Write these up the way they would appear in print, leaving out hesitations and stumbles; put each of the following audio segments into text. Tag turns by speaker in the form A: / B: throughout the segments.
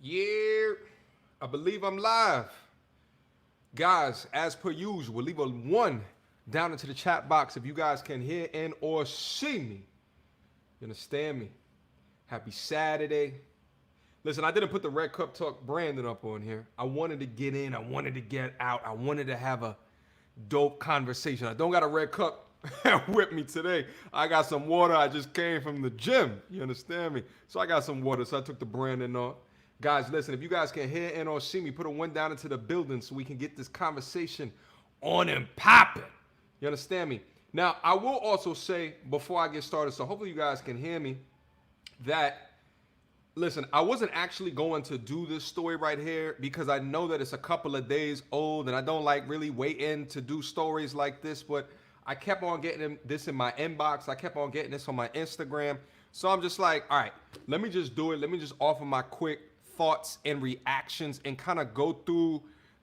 A: Yeah, I believe I'm live. Guys, as per usual, leave a one down into the chat box if you guys can hear and or see me. You understand me? Happy Saturday. Listen, I didn't put the Red Cup Talk branding up on here. I wanted to get in. I wanted to get out. I wanted to have a dope conversation. I don't got a Red Cup with me today. I got some water. I just came from the gym. You understand me? So I got some water, so I took the branding off. Guys, listen, if you guys can hear and or see me, put a one down into the building so we can get this conversation on and popping. You understand me? Now, I will also say before I get started, so hopefully you guys can hear me, that, listen, I wasn't actually going to do this story right here because I know that it's a couple of days old and I don't like really waiting to do stories like this, but I kept on getting this in my inbox. I kept on getting this on my Instagram. So I'm just like, all right, let me just do it. Let me just offer my quick thoughts and reactions and kind of go through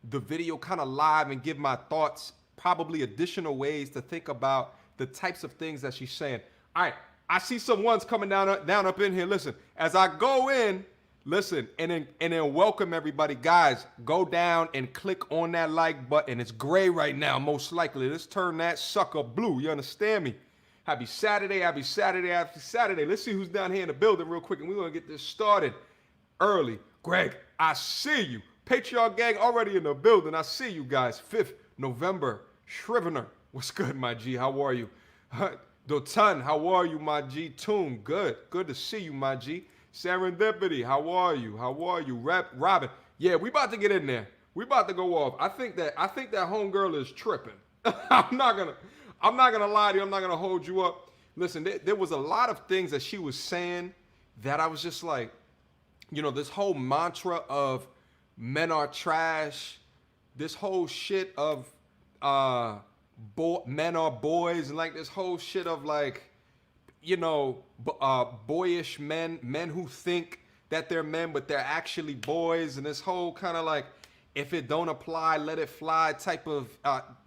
A: the video kind of live and give my thoughts, probably additional ways to think about the types of things that she's saying. All right, I see some ones coming down up in here. Listen, as I go in, listen, and then welcome everybody. Guys, go down and click on that like button. It's gray right now, most likely. Let's turn that sucker blue. You understand me? Happy Saturday, happy Saturday, happy Saturday. Let's see who's down here in the building real quick, and we're going to get this started early. Greg, I see you. Patreon gang already in the building. I see you guys. 5th November. Shrivener, what's good, my G? How are you? Dotan, how are you, my G? Toon, good. Good to see you, my G. Serendipity, how are you? How are you? Robin, yeah, we about to get in there. We about to go off. I think that homegirl is tripping. I'm not gonna lie to you. I'm not gonna hold you up. Listen, there was a lot of things that she was saying that I was just like, you know, this whole mantra of men are trash, this whole shit of men are boys, and like this whole shit of like, you know, boyish men who think that they're men but they're actually boys, and this whole kind of like, if it don't apply, let it fly type of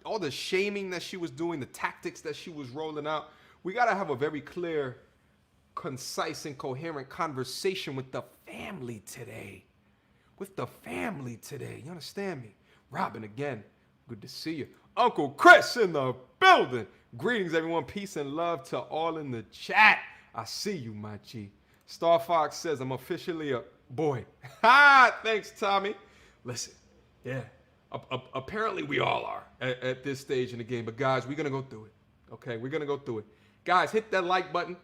A: all the shaming that she was doing, the tactics that she was rolling out. We gotta have a very clear, concise, and coherent conversation with the family today. With the family today. You understand me? Robin again. Good to see you. Uncle Chris in the building. Greetings, everyone. Peace and love to all in the chat. I see you, my G. Star Fox says I'm officially a boy. Ha! Thanks, Tommy. Listen, yeah. Apparently we all are at this stage in the game. But guys, we're gonna go through it. Okay, we're gonna go through it. Guys, hit that like button.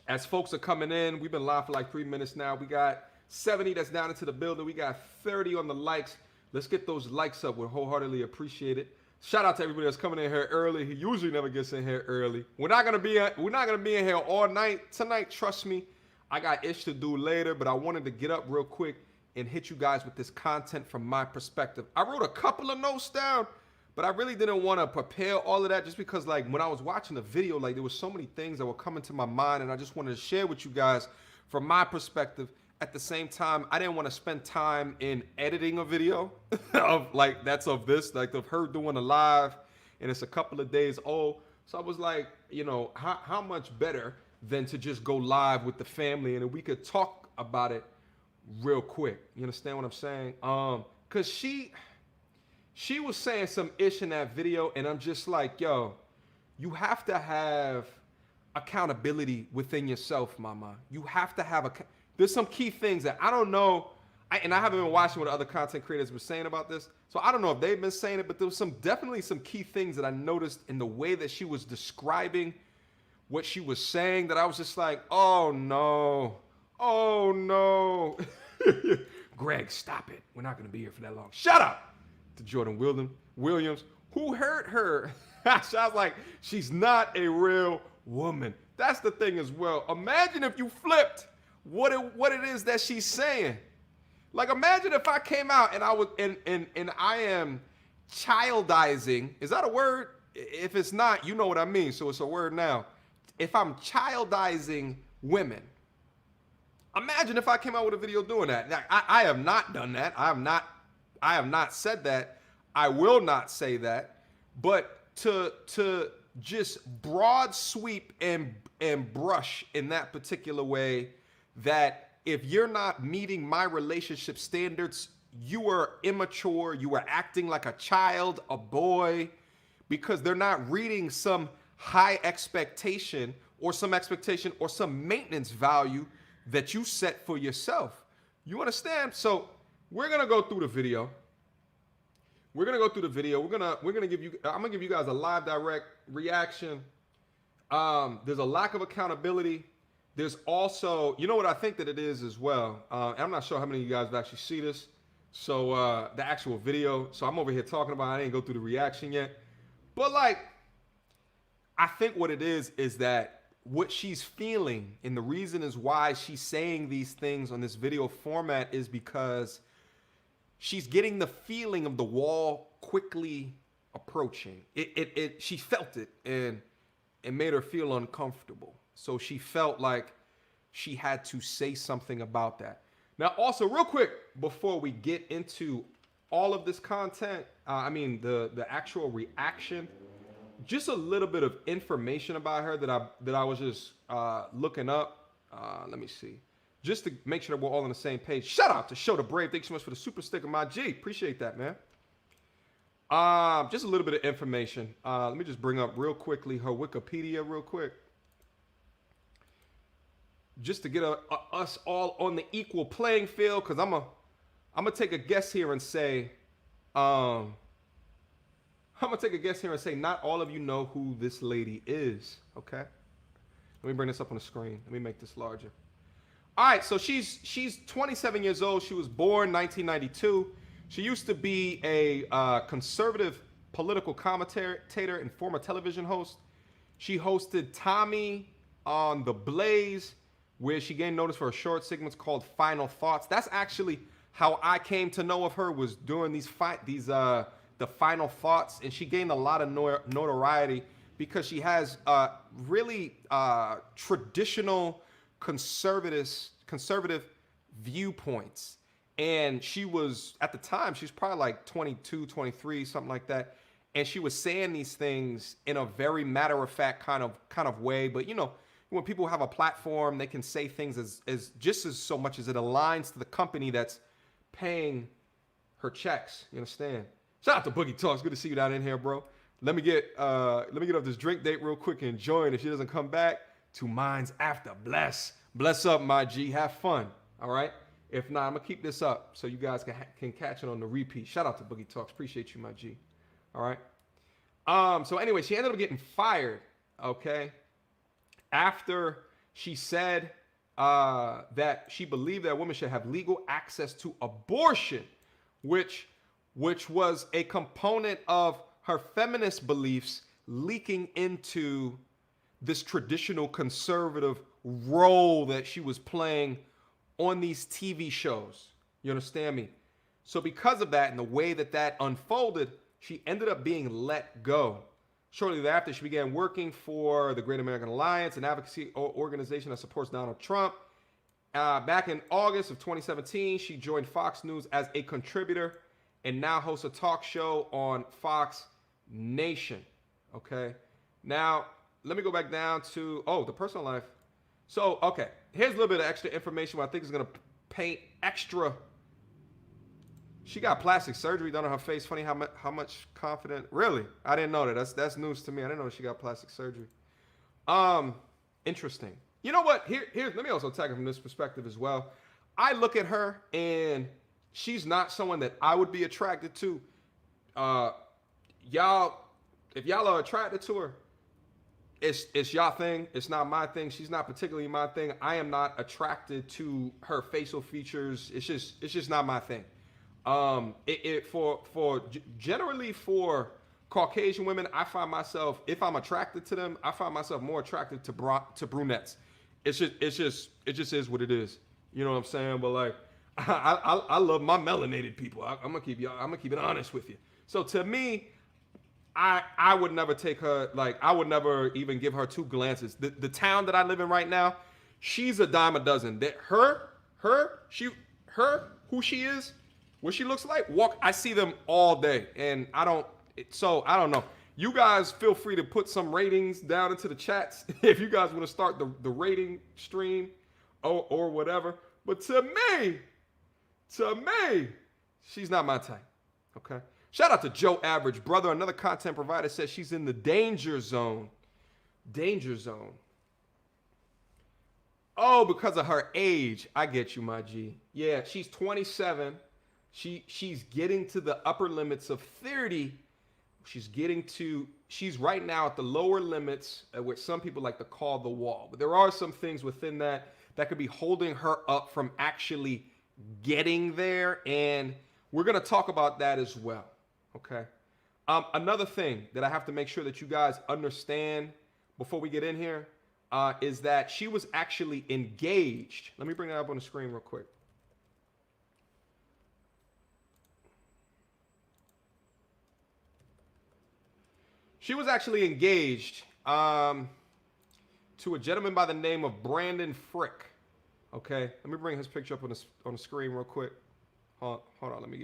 A: As folks are coming in, we've been live for like 3 minutes now. We got 70 that's down into the building. We got 30 on the likes. Let's get those likes up. We'll wholeheartedly appreciate it. Shout out to everybody that's coming in here early. He usually never gets in here early. We're not gonna be in here all night tonight. Trust me. I got ish to do later, but I wanted to get up real quick and hit you guys with this content from my perspective. I wrote a couple of notes down, but I really didn't want to prepare all of that just because, like, when I was watching the video, like, there was so many things that were coming to my mind, and I just wanted to share with you guys from my perspective. At the same time, I didn't want to spend time in editing a video of like that's of this, like of her doing a live, and it's a couple of days old. So I was like, you know, how much better than to just go live with the family and then we could talk about it real quick. You understand what I'm saying? Cause she was saying some ish in that video, and I'm just like, yo, you have to have accountability within yourself, mama. You have to have there's some key things that I don't know, and I haven't been watching what other content creators were saying about this, so I don't know if they've been saying it, but there was definitely some key things that I noticed in the way that she was describing what she was saying that I was just like, oh no, oh no. Greg, stop it. We're not going to be here for that long. Shut up to Jordan Williams, who hurt her. So I was like, she's not a real woman. That's the thing as well. Imagine if you flipped what it is that she's saying. Like, imagine if I came out and I was and I am childizing. Is that a word? If it's not, you know what I mean. So it's a word now. If I'm childizing women, imagine if I came out with a video doing that. Now, I have not done that. I have not said that. I will not say that. But to just broad sweep and brush in that particular way, that if you're not meeting my relationship standards, you are immature, you are acting like a child, a boy, because they're not reading some high expectation or some maintenance value that you set for yourself. You understand? So we're gonna go through the video. We're gonna go through the video. I'm gonna give you guys a live direct reaction. There's a lack of accountability. There's also, you know what I think that it is as well. And I'm not sure how many of you guys have actually see this. So the actual video. So I'm over here talking about it. I didn't go through the reaction yet. But like, I think what it is that what she's feeling, and the reason is why she's saying these things on this video format, is because she's getting the feeling of the wall quickly approaching. She felt it, and it made her feel uncomfortable. So she felt like she had to say something about that. Now, also, real quick, before we get into all of this content, the actual reaction, just a little bit of information about her that I was just looking up. Let me see. Just to make sure that we're all on the same page. Shout out to Show the Brave. Thanks so much for the super sticker, my G. Appreciate that, man. Just a little bit of information. Let me just bring up real quickly her Wikipedia real quick. Just to get us all on the equal playing field, because I'm gonna take a guess here and say, not all of you know who this lady is. Okay, let me bring this up on the screen. Let me make this larger. All right, so she's 27 years old. She was born 1992. She used to be a conservative political commentator and former television host. She hosted Tomi on The Blaze, where she gained notice for a short segments called Final Thoughts. That's actually how I came to know of her, was during the Final Thoughts, and she gained a lot of notoriety because she has really traditional conservative viewpoints. And she was, at the time, she was probably like 22, 23, something like that. And she was saying these things in a very matter-of-fact kind of way. But, you know, when people have a platform, they can say things as just as so much as it aligns to the company that's paying her checks. You understand? Shout out to Boogie Talks. Good to see you down in here, bro. Let me get off this drink date real quick and join. If she doesn't come back, to Minds After. Bless up, my G. Have fun. All right. If not, I'm gonna keep this up so you guys can catch it on the repeat. Shout out to Boogie Talks. Appreciate you, my G. All right. So anyway, she ended up getting fired. Okay. After she said that she believed that women should have legal access to abortion, which was a component of her feminist beliefs leaking into this traditional conservative role that she was playing on these TV shows. You understand me? So because of that and the way that unfolded, she ended up being let go. Shortly thereafter, she began working for the Great American Alliance, an advocacy organization that supports Donald Trump. Back in August of 2017, she joined Fox News as a contributor and now hosts a talk show on Fox Nation. Okay. Now, let me go back down to, the personal life. So, okay, here's a little bit of extra information what I think is going to paint extra. She got plastic surgery done on her face. Funny how much confident. Really? I didn't know that. That's news to me. I didn't know she got plastic surgery. Interesting. You know what? Here's let me also take it from this perspective as well. I look at her and she's not someone that I would be attracted to. Y'all, if y'all are attracted to her, it's y'all thing. It's not my thing. She's not particularly my thing. I am not attracted to her facial features. It's just not my thing. Generally for Caucasian women, I find myself, if I'm attracted to them, I find myself more attracted to brunettes. It just is what it is. You know what I'm saying? But like, I love my melanated people. I'm gonna keep it honest with you. So to me, I would never take her, like, I would never even give her two glances. The town that I live in right now, she's a dime a dozen. Who she is, what she looks like, I see them all day. And I don't know. You guys feel free to put some ratings down into the chats if you guys want to start the rating stream or whatever. But to me, she's not my type. Okay. Shout out to Joe Average Brother, another content provider, says she's in the danger zone. Danger zone. Oh, because of her age. I get you, my G. Yeah, she's 27. She's getting to the upper limits of 30. She's right now at the lower limits, which some people like to call the wall. But there are some things within that could be holding her up from actually getting there. And we're going to talk about that as well. Okay. Another thing that I have to make sure that you guys understand before we get in here is that she was actually engaged. Let me bring that up on the screen real quick. She was actually engaged to a gentleman by the name of Brandon Frick. Okay, let me bring his picture up on the screen real quick. Hold on, let me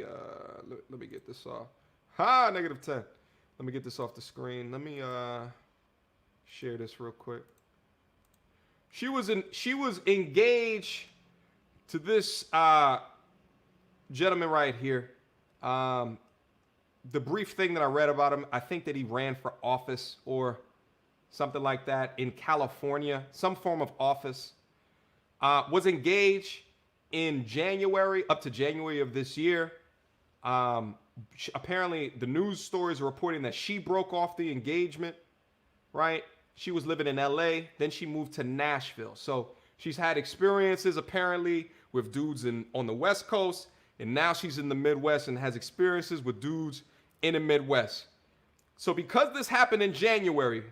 A: get this off. -10. Let me get this off the screen. Let me share this real quick. She was engaged to this gentleman right here. The brief thing that I read about him, I think that he ran for office or something like that in California, some form of office. Was engaged in January, up to January of this year. Apparently, the news stories are reporting that she broke off the engagement, right? She was living in LA, then she moved to Nashville. So she's had experiences apparently with dudes on the West Coast, and now she's in the Midwest and has experiences with dudes in the Midwest. So because this happened in January,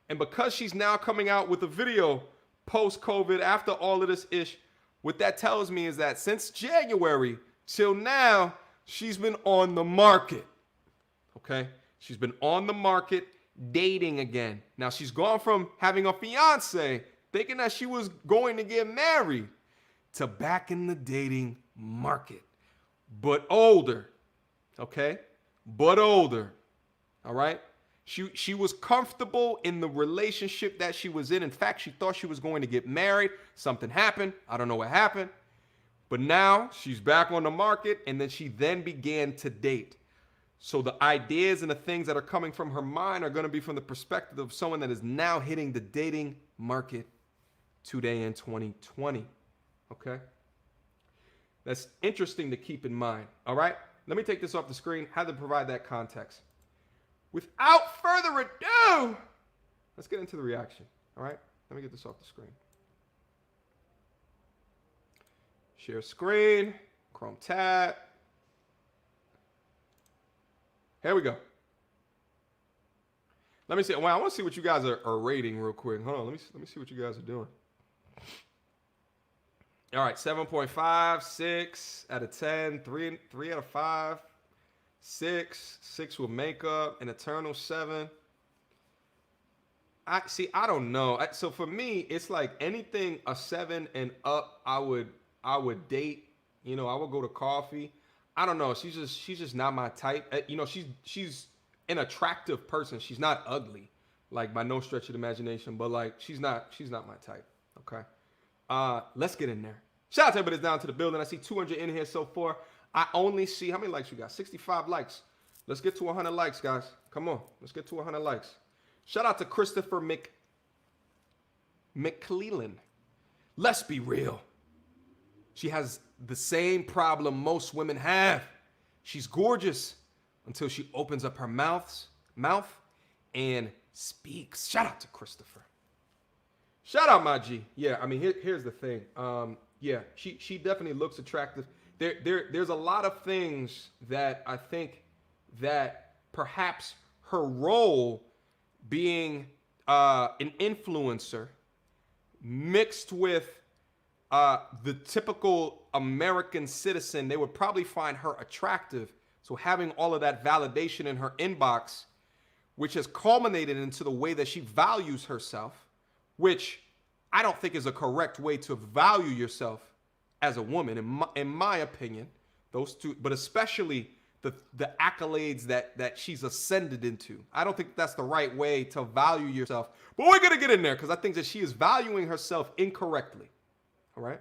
A: and because she's now coming out with a video post-COVID after all of this ish, what that tells me is that since January till now, she's been on the market. Okay? She's been on the market dating again. Now she's gone from having a fiance, thinking that she was going to get married, to back in the dating market. But older. Okay? But older. All right? She was comfortable in the relationship that she was in. In fact, she thought she was going to get married. Something happened. I don't know what happened. But now she's back on the market, and then she then began to date. So the ideas and the things that are coming from her mind are going to be from the perspective of someone that is now hitting the dating market today in 2020. Okay? That's interesting to keep in mind. All right? Let me take this off the screen. Had to provide that context. Without further ado, let's get into the reaction. All right? Let me get this off the screen. Share screen. Chrome tab. Here we go. Let me see. Well, I want to see what you guys are rating real quick. Hold on. Let me see what you guys are doing. All right. 7.5, 6 out of 10, 3 out of 5, 6 with makeup, an eternal 7. I don't know. So for me, it's like anything a 7 and up, I would date. You know, I would go to coffee. I don't know. She's just not my type. You know, she's an attractive person. She's not ugly, like by no stretch of the imagination. But like, she's not my type. Okay. Let's get in there. Shout out to everybody that's down to the building. I see 200 in here so far. I only see, how many likes you got? 65 likes. Let's get to 100 likes, guys. Come on. Let's get to 100 likes. Shout out to Christopher McClellan. Let's be real. She has the same problem most women have. She's gorgeous until she opens up her mouth and speaks. Shout out to Christopher. Shout out, my G. Yeah, I mean, here's the thing. Yeah, she definitely looks attractive. There's a lot of things that I think that perhaps her role being an influencer mixed with the typical American citizen, they would probably find her attractive. So having all of that validation in her inbox, which has culminated into the way that she values herself, which I don't think is a correct way to value yourself as a woman, in my opinion. Those two, but especially the accolades that she's ascended into. I don't think that's the right way to value yourself. But we're going to get in there because I think that she is valuing herself incorrectly. All right?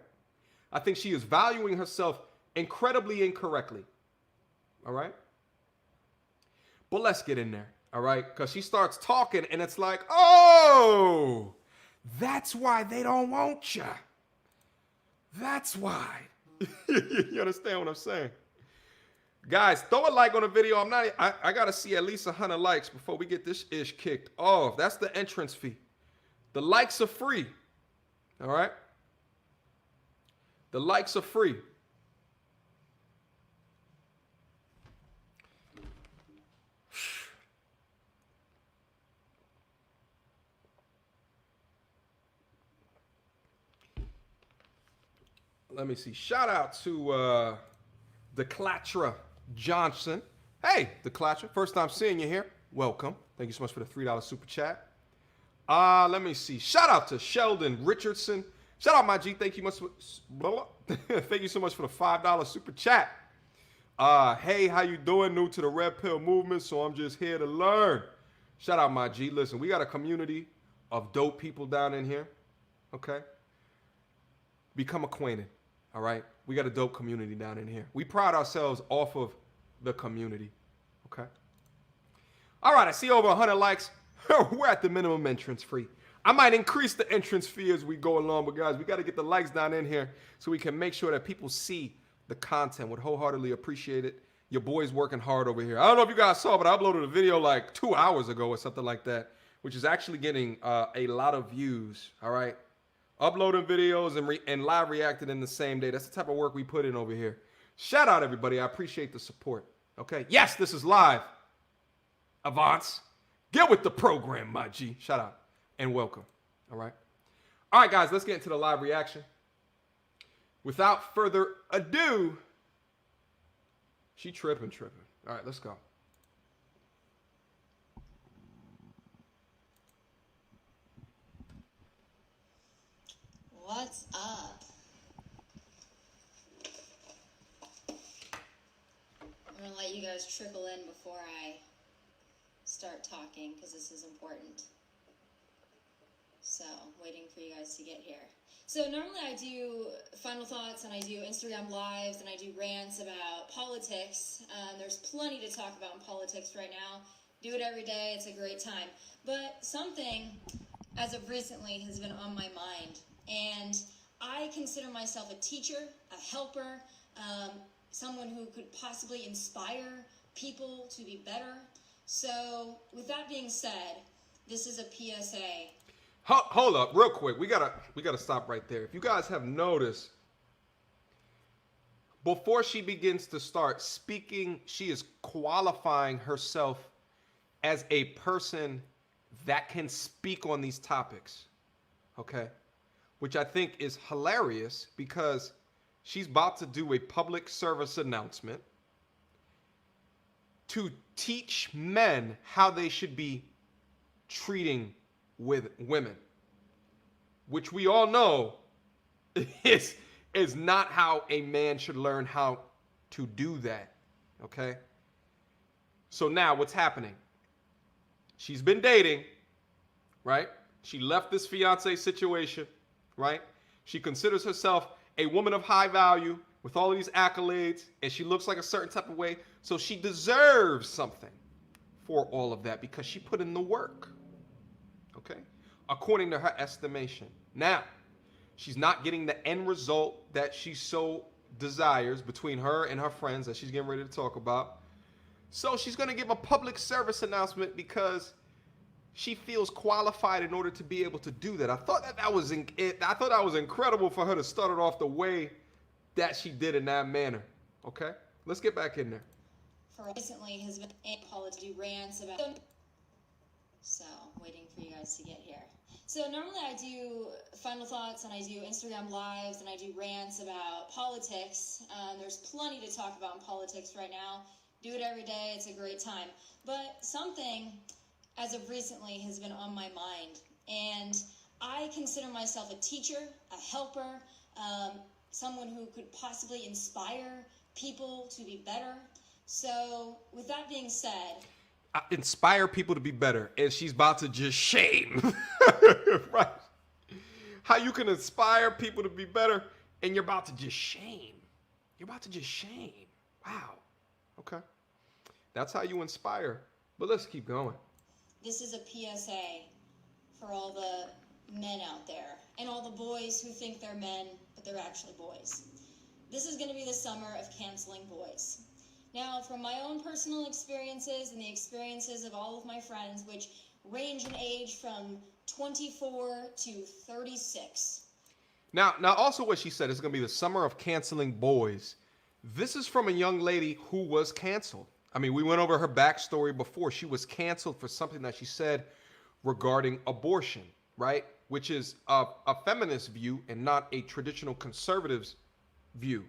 A: I think she is valuing herself incredibly incorrectly. All right? But let's get in there. All right? Because she starts talking and it's like, oh, that's why they don't want you. That's why. You understand what I'm saying? Guys, throw a like on the video. I gotta see at least 100 likes before we get this ish kicked off. That's the entrance fee. The likes are free. All right? The likes are free. Let me see. Shout out to DeClatra Johnson. Hey, DeClatra. First time seeing you here. Welcome. Thank you so much for the $3 super chat. Let me see. Shout out to Sheldon Richardson. Shout out, my G. Thank you much. Thank you so much for the $5 super chat. Hey, how you doing? New to the Red Pill movement, so I'm just here to learn. Shout out, my G. Listen, we got a community of dope people down in here. Okay? Become acquainted. All right? We got a dope community down in here. We pride ourselves off of the community. Okay? All right, I see over 100 likes. We're at the minimum entrance fee. I might increase the entrance fee as we go along, but guys, we got to get the likes down in here so we can make sure that people see the content. Would wholeheartedly appreciate it. Your boy's working hard over here. I don't know if you guys saw, but I uploaded a video like 2 hours ago or something like that, which is actually getting a lot of views. All right? Uploading videos and live reacting in the same day. That's the type of work we put in over here. Shout out, everybody. I appreciate the support. Okay? Yes, this is live. Avance. Get with the program, my G. Shout out and welcome. All right? All right, guys. Let's get into the live reaction. Without further ado, she tripping. All right, let's go.
B: What's up? I'm gonna let you guys trickle in before I start talking because this is important. So, waiting for you guys to get here. So normally I do final thoughts and I do Instagram lives and I do rants about politics. There's plenty to talk about in politics right now. Do it every day. It's a great time. But something, as of recently, has been on my mind. And I consider myself a teacher, a helper, someone who could possibly inspire people to be better. So with that being said, this is a PSA.
A: Hold up, real quick. We gotta stop right there. If you guys have noticed, before she begins to start speaking, she is qualifying herself as a person that can speak on these topics. Okay? Which I think is hilarious because she's about to do a public service announcement to teach men how they should be treating with women, which we all know is not how a man should learn how to do that, okay? So now what's happening? She's been dating, right? She left this fiance situation, right? She considers herself a woman of high value with all of these accolades, and she looks like a certain type of way, so she deserves something for all of that because she put in the work. Okay, according to her estimation. Now, she's not getting the end result that she so desires between her and her friends that she's getting ready to talk about. So she's going to give a public service announcement because she feels qualified in order to be able to do that. I thought that was incredible for her to start it off the way that she did in that manner. Okay, let's get back in there.
B: For recently has been apology rants about. So, waiting for you guys to get here. So, normally I do final thoughts and I do Instagram lives and I do rants about politics. There's plenty to talk about in politics right now. Do it every day. It's a great time. But something, as of recently, has been on my mind. And I consider myself a teacher, a helper, someone who could possibly inspire people to be better. So, with that being said,
A: inspire people to be better, and she's about to just shame. Right? How you can inspire people to be better and you're about to just shame. You're about to just shame. Wow. Okay. That's how you inspire. But let's keep going.
B: This is a PSA for all the men out there and all the boys who think they're men, but they're actually boys. This is going to be the summer of canceling boys. Now, from my own personal experiences and the experiences of all of my friends, which range in age from 24 to 36.
A: Now, also what she said is going to be the summer of canceling boys. This is from a young lady who was canceled. I mean, we went over her backstory before. She was canceled for something that she said regarding abortion, right? Which is a feminist view and not a traditional conservative's view,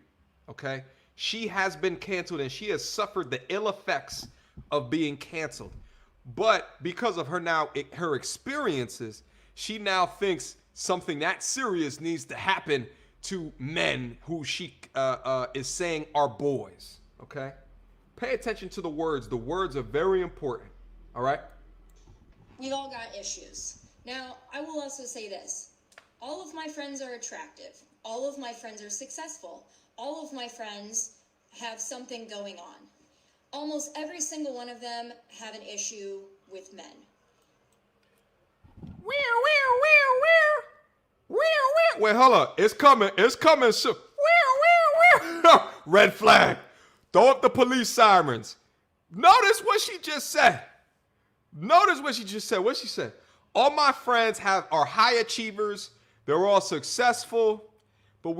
A: okay? She has been canceled and she has suffered the ill effects of being canceled. But because of her experiences, she now thinks something that serious needs to happen to men who she is saying are boys, okay? Pay attention to the words. The words are very important, all right?
B: We've all got issues. Now, I will also say this. All of my friends are attractive. All of my friends are successful. All of my friends have something going on. Almost every single one of them have an issue with men.
A: Wait, hold on. It's coming. It's coming soon. Red flag. Throw up the police sirens. Notice what she just said. What she said. All my friends are high achievers. They're all successful, but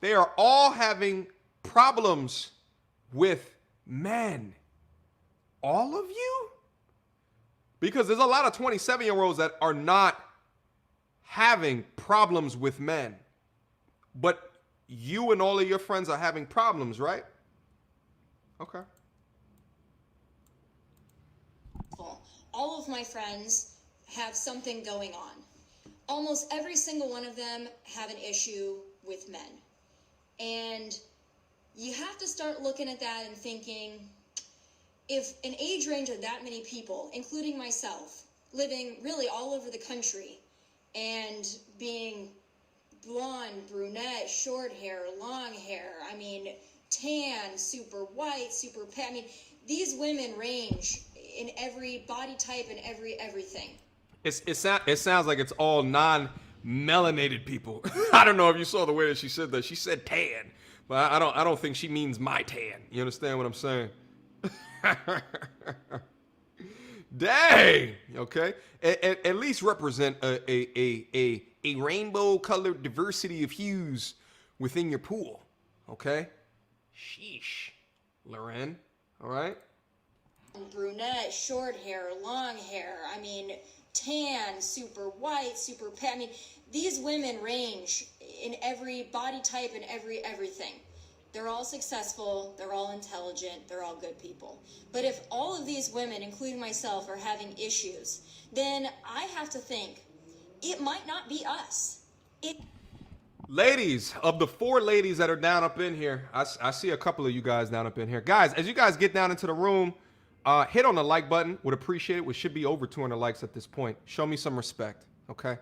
A: they are all having problems with men. All of you? Because there's a lot of 27-year-olds that are not having problems with men. But you and all of your friends are having problems, right? Okay.
B: All of my friends have something going on. Almost every single one of them have an issue with men. And you have to start looking at that and thinking, if an age range of that many people, including myself, living really all over the country and being blonde, brunette, short hair, long hair, I mean, tan, super white, super pale, I mean, these women range in every body type and everything.
A: It sounds like it's all non-melanated people. I don't know if you saw the way that she said that. She said tan, but I don't think she means my tan. You understand what I'm saying? Dang. Okay. At least represent a rainbow-colored diversity of hues within your pool. Okay. Sheesh, Lahren. All right.
B: Brunette, short hair, long hair, I mean, tan, super white, super pale. I mean, these women range in every body type and everything. They're all successful, they're all intelligent, they're all good people. But if all of these women, including myself, are having issues, then I have to think, it might not be us.
A: Ladies, of the 4 ladies that are down up in here, I see a couple of you guys down up in here. Guys, as you guys get down into the room, hit on the like button. Would appreciate it. We should be over 200 likes at this point. Show me some respect, okay?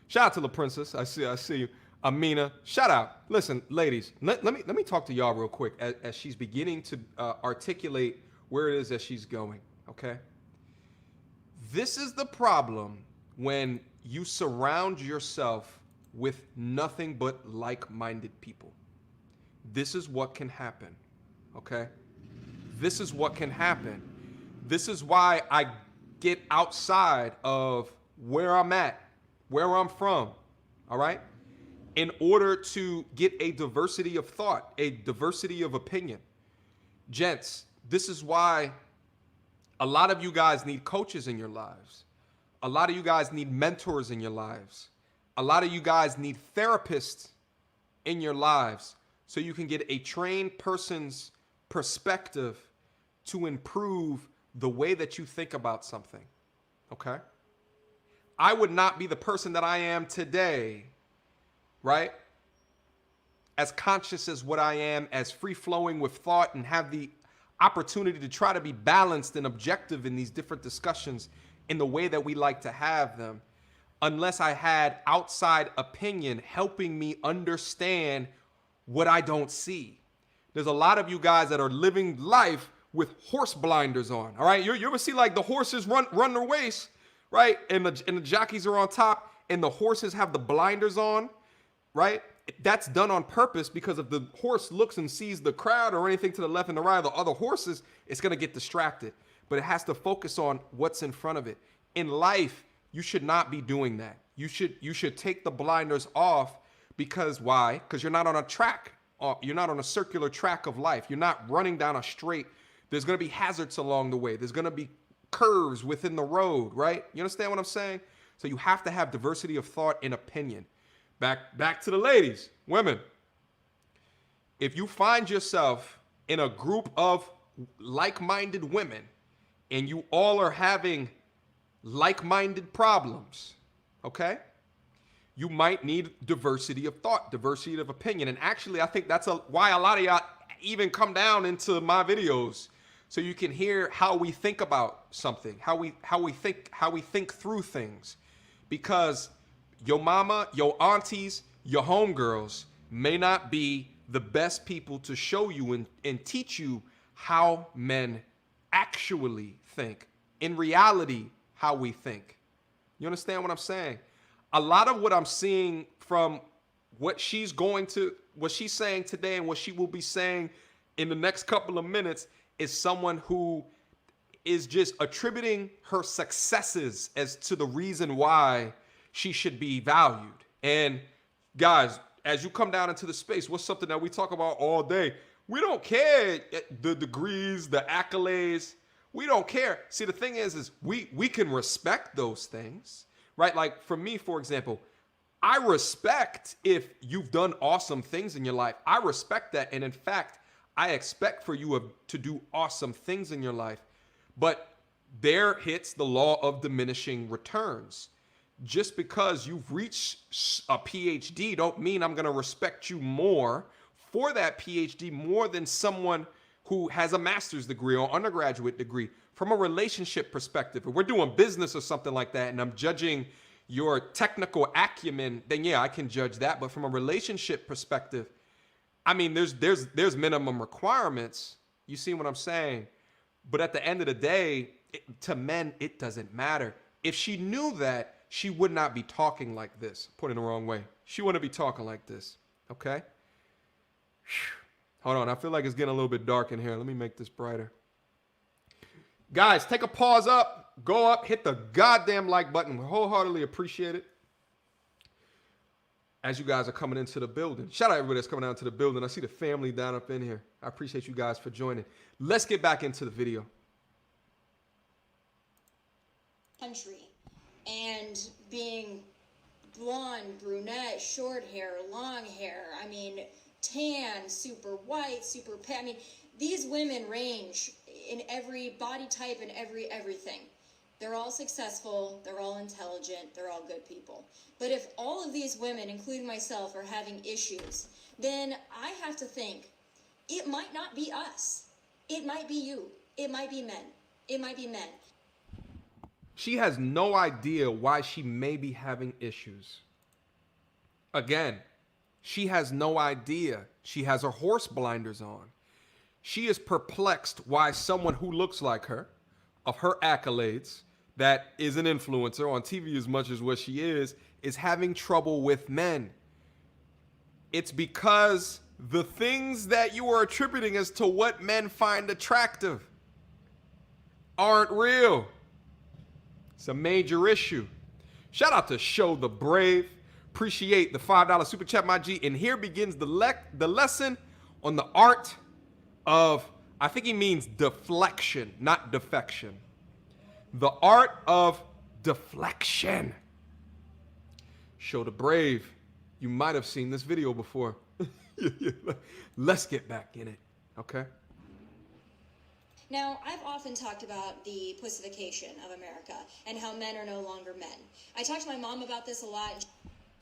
A: Shout out to La Princess. I see you. Amina, shout out. Listen, ladies, let me talk to y'all real quick as she's beginning to articulate where it is that she's going, okay? This is the problem when you surround yourself with nothing but like-minded people. This is what can happen, okay? This is what can happen. This is why I get outside of where I'm at, where I'm from, all right? In order to get a diversity of thought, a diversity of opinion. Gents, this is why a lot of you guys need coaches in your lives. A lot of you guys need mentors in your lives. A lot of you guys need therapists in your lives so you can get a trained person's perspective to improve the way that you think about something, okay? I would not be the person that I am today, right? As conscious as what I am, as free-flowing with thought and have the opportunity to try to be balanced and objective in these different discussions in the way that we like to have them. unless I had outside opinion helping me understand what I don't see. There's a lot of you guys that are living life with horse blinders on. All right, you ever see like the horses run their race, right? And the jockeys are on top, and the horses have the blinders on, right? That's done on purpose because if the horse looks and sees the crowd or anything to the left and the right of the other horses, it's gonna get distracted. But it has to focus on what's in front of it. In life, you should not be doing that. You should take the blinders off because why? Because you're not on a track. You're not on a circular track of life. You're not running down a straight. There's going to be hazards along the way. There's going to be curves within the road, right? You understand what I'm saying? So you have to have diversity of thought and opinion. Back to the ladies, women. If you find yourself in a group of like-minded women and you all are having like-minded problems, okay? You might need diversity of thought, diversity of opinion. And actually, I think that's why a lot of y'all even come down into my videos, so you can hear how we think about something, how we think through things. Because your mama, your aunties, your homegirls may not be the best people to show you and teach you how men actually think. In reality, how we think. You understand what I'm saying? A lot of what I'm seeing from what she's saying today and what she will be saying in the next couple of minutes is someone who is just attributing her successes as to the reason why she should be valued. And guys, as you come down into the space, what's something that we talk about all day? We don't care the degrees, the accolades. We don't care. See, the thing is we can respect those things, right? Like for me, for example, I respect if you've done awesome things in your life. I respect that. And in fact, I expect for you to do awesome things in your life. But there hits the law of diminishing returns. Just because you've reached a PhD don't mean I'm going to respect you more for that PhD more than someone who has a master's degree or undergraduate degree. From a relationship perspective, if we're doing business or something like that and I'm judging your technical acumen, then yeah, I can judge that. But from a relationship perspective, I mean, there's minimum requirements. You see what I'm saying? But at the end of the day, to men, it doesn't matter. If she knew that, she would not be talking like this. Put it the wrong way. She wouldn't be talking like this. Okay? Hold on. I feel like it's getting a little bit dark in here. Let me make this brighter. Guys, take a pause up. Go up. Hit the goddamn like button. We wholeheartedly appreciate it. As you guys are coming into the building. Shout out everybody that's coming out to the building. I see the family down up in here. I appreciate you guys for joining. Let's get back into the video.
B: Country and being blonde, brunette, short hair, long hair, I mean, tan, super white, super pale. I mean, these women range in every body type and everything. They're all successful, they're all intelligent, they're all good people. But if all of these women, including myself, are having issues, then I have to think, it might not be us. It might be you. It might be men. It might be men.
A: She has no idea why she may be having issues. Again, she has no idea. She has her horse blinders on. She is perplexed why someone who looks like her, of her accolades, that is an influencer on TV as much as what she is having trouble with men. It's because the things that you are attributing as to what men find attractive aren't real. It's a major issue. Shout out to Show the Brave. Appreciate the $5 super chat, my G. And here begins the lesson on the art of, I think he means deflection, not defection. The art of deflection. Show the Brave. You might have seen this video before. Let's get back in it, okay?
B: Now, I've often talked about the pussification of America and how men are no longer men. I talked to my mom about this a lot.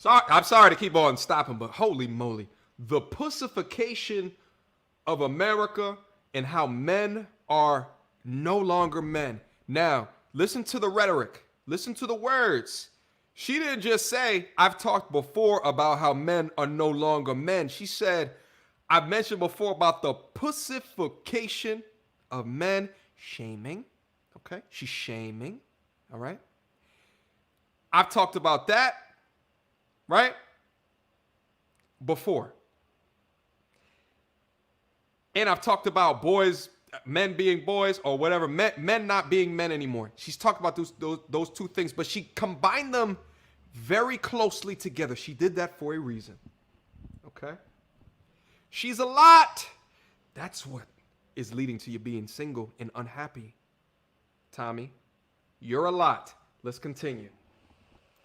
A: I'm sorry to keep on stopping, but holy moly. The pussification of America and how men are no longer men. Now, listen to the rhetoric. Listen to the words. She didn't just say, I've talked before about how men are no longer men. She said, I've mentioned before about the pussification of men, shaming. Okay? She's shaming. All right? I've talked about that, right? Before. And I've talked about boys, men being boys or whatever, men not being men anymore. She's talked about those two things, but she combined them very closely together. She did that for a reason. Okay? She's a lot. That's what is leading to you being single and unhappy. Tommy, you're a lot. Let's continue.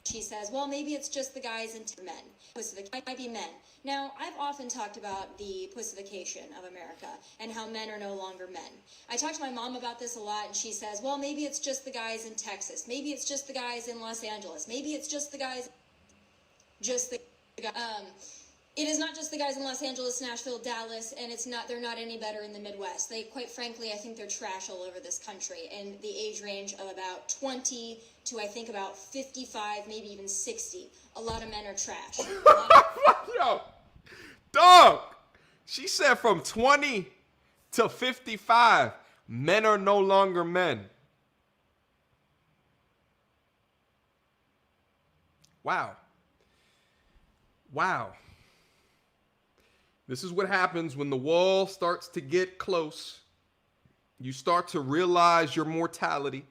B: She says, well, maybe it's just the guys and men. It might be men. Now, I've often talked about the pussification of America and how men are no longer men. I talk to my mom about this a lot, and she says, well, maybe it's just the guys in Texas. Maybe it's just the guys in Los Angeles. Maybe it's just the guys, it is not just the guys in Los Angeles, Nashville, Dallas, and they're not any better in the Midwest. They, quite frankly, I think they're trash all over this country in the age range of about 20 to, I think, about 55, maybe even 60. A lot of men are trash.
A: Yo, dog, she said from 20 to 55, men are no longer men. Wow. Wow. This is what happens when the wall starts to get close. You start to realize your mortality.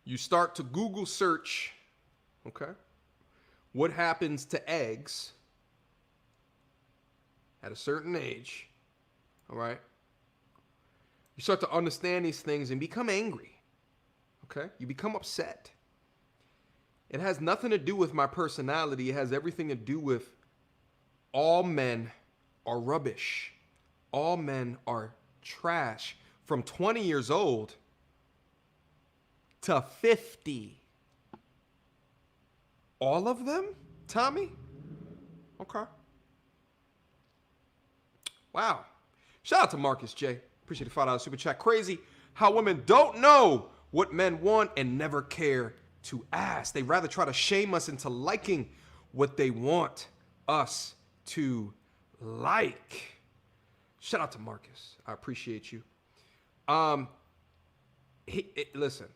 A: You start to Google search, okay, what happens to eggs at a certain age, all right? You start to understand these things and become angry, okay? You become upset. It has nothing to do with my personality. It has everything to do with all men are rubbish. All men are trash. From 20 years old to 50. All of them, Tommy? Okay. Wow. Shout out to Marcus J. Appreciate the $5 super chat. Crazy how women don't know what men want and never care to ask. They rather try to shame us into liking what they want us to like. Shout out to Marcus. I appreciate you. Listen.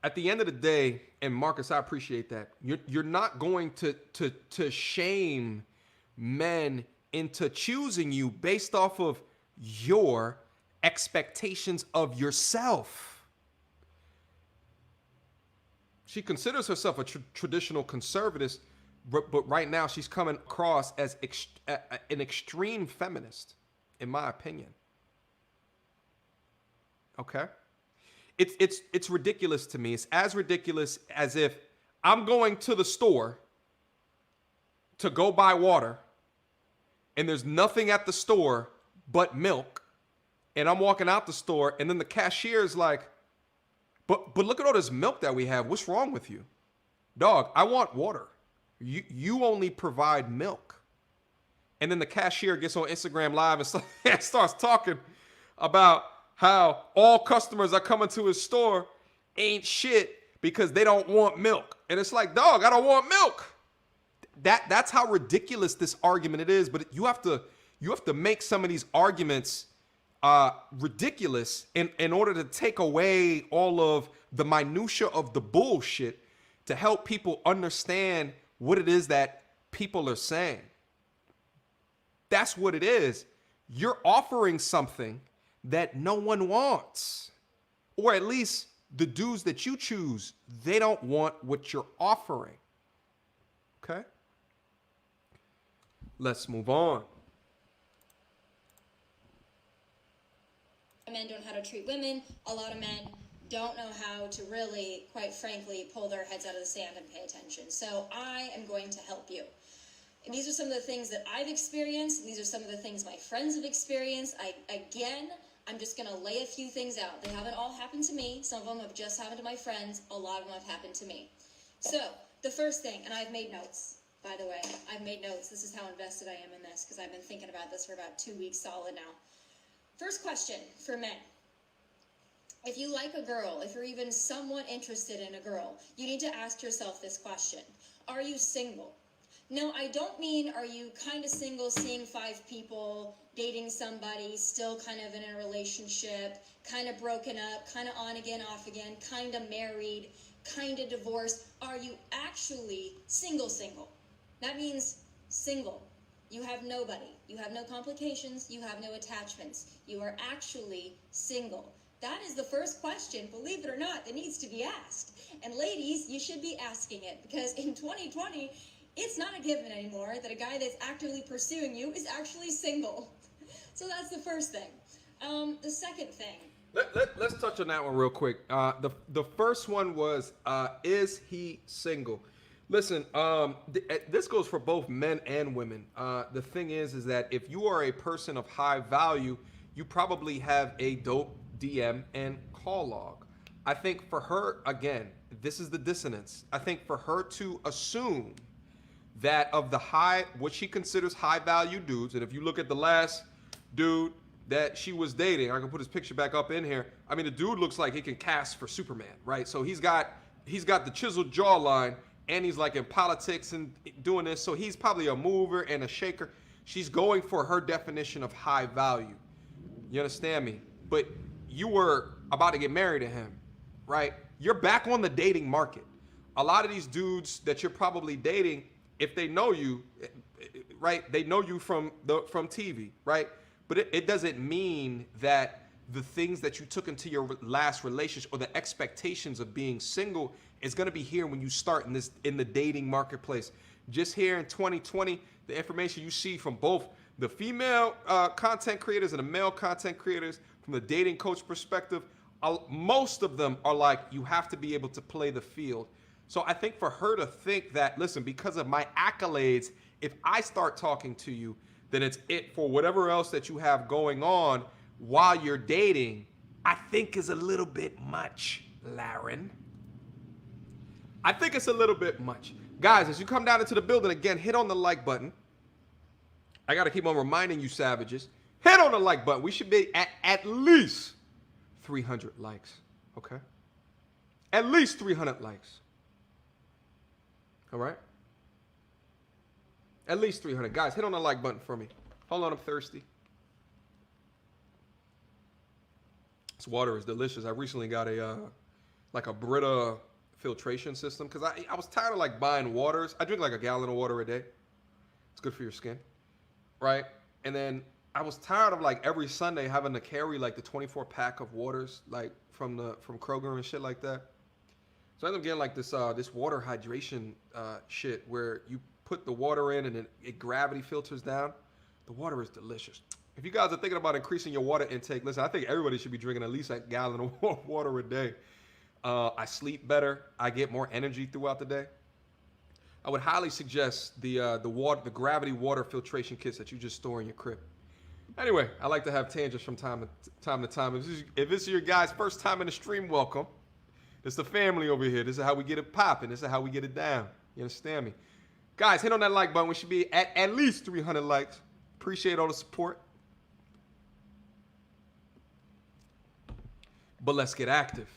A: At the end of the day, and Marcus, I appreciate that. You're not going to shame men into choosing you based off of your expectations of yourself. She considers herself a traditional conservative, but right now she's coming across as an extreme feminist, in my opinion. Okay? It's ridiculous to me. It's as ridiculous as if I'm going to the store to go buy water, and there's nothing at the store but milk, and I'm walking out the store, and then the cashier is like, but look at all this milk that we have. What's wrong with you? Dog, I want water. You only provide milk. And then the cashier gets on Instagram Live and starts talking about how all customers are coming to his store ain't shit because they don't want milk. And it's like, dog, I don't want milk. That's how ridiculous this argument it is. But you have to make some of these arguments ridiculous in order to take away all of the minutia of the bullshit to help people understand what it is that people are saying. That's what it is. You're offering something that no one wants. Or at least the dudes that you choose, they don't want what you're offering. Okay? Let's move on.
B: Men don't know how to treat women. A lot of men don't know how to really, quite frankly, pull their heads out of the sand and pay attention. So I am going to help you. And these are some of the things that I've experienced. These are some of the things my friends have experienced. I'm just going to lay a few things out. They haven't all happened to me. Some of them have just happened to my friends. A lot of them have happened to me. So the first thing, and I've made notes, by the way. I've made notes. This is how invested I am in this because I've been thinking about this for about 2 weeks solid now. First question for men. If you like a girl, if you're even somewhat interested in a girl, you need to ask yourself this question. Are you single? No, I don't mean are you kind of single, seeing 5 people, dating somebody, still kind of in a relationship, kind of broken up, kind of on again, off again, kind of married, kind of divorced. Are you actually single? That means single. You have nobody. You have no complications. You have no attachments. You are actually single. That is the first question, believe it or not, that needs to be asked. And ladies, you should be asking it, because in 2020, it's not a given anymore that a guy that's actively pursuing you is actually single. So that's the first thing. The second thing.
A: Let's touch on that one real quick. The first one was, is he single? Listen, this goes for both men and women. The thing is that if you are a person of high value, you probably have a dope DM and call log. I think for her, again, this is the dissonance. I think for her to assume that of the what she considers high value dudes, and if you look at the last dude that she was dating, I can put his picture back up in here. I mean, the dude looks like he can cast for Superman, right? So he's got the chiseled jawline, and he's like in politics and doing this. So he's probably a mover and a shaker. She's going for her definition of high value. You understand me? But you were about to get married to him, right? You're back on the dating market. A lot of these dudes that you're probably dating, if they know you, right? They know you from TV, right? But it doesn't mean that the things that you took into your last relationship or the expectations of being single is going to be here when you start in the dating marketplace. Just here in 2020, the information you see from both the female content creators and the male content creators from the dating coach perspective, most of them are like, you have to be able to play the field. So I think for her to think that, listen, because of my accolades, if I start talking to you, then it's it for whatever else that you have going on while you're dating, I think is a little bit much, Lahren. I think it's a little bit much. Guys, as you come down into the building, again, hit on the like button. I got to keep on reminding you savages. Hit on the like button. We should be at least 300 likes, okay? At least 300 likes. All right? At least 300. Guys, hit on the like button for me. Hold on, I'm thirsty. This water is delicious. I recently got a Brita filtration system because I was tired of like buying waters. I drink like a gallon of water a day. It's good for your skin, right? And then I was tired of like every Sunday having to carry like the 24 pack of waters like from Kroger and shit like that. So I ended up getting like this water hydration shit where you put the water in and then it gravity filters down. The water is delicious. If you guys are thinking about increasing your water intake, listen, I think everybody should be drinking at least a gallon of water a day. I sleep better. I get more energy throughout the day. I would highly suggest the gravity water filtration kits that you just store in your crib. Anyway, I like to have tangents from time to time. If this is your guys' first time in the stream, welcome. It's the family over here. This is how we get it popping. This is how we get it down. You understand me? Guys, hit on that like button. We should be at least 300 likes. Appreciate all the support. But let's get active.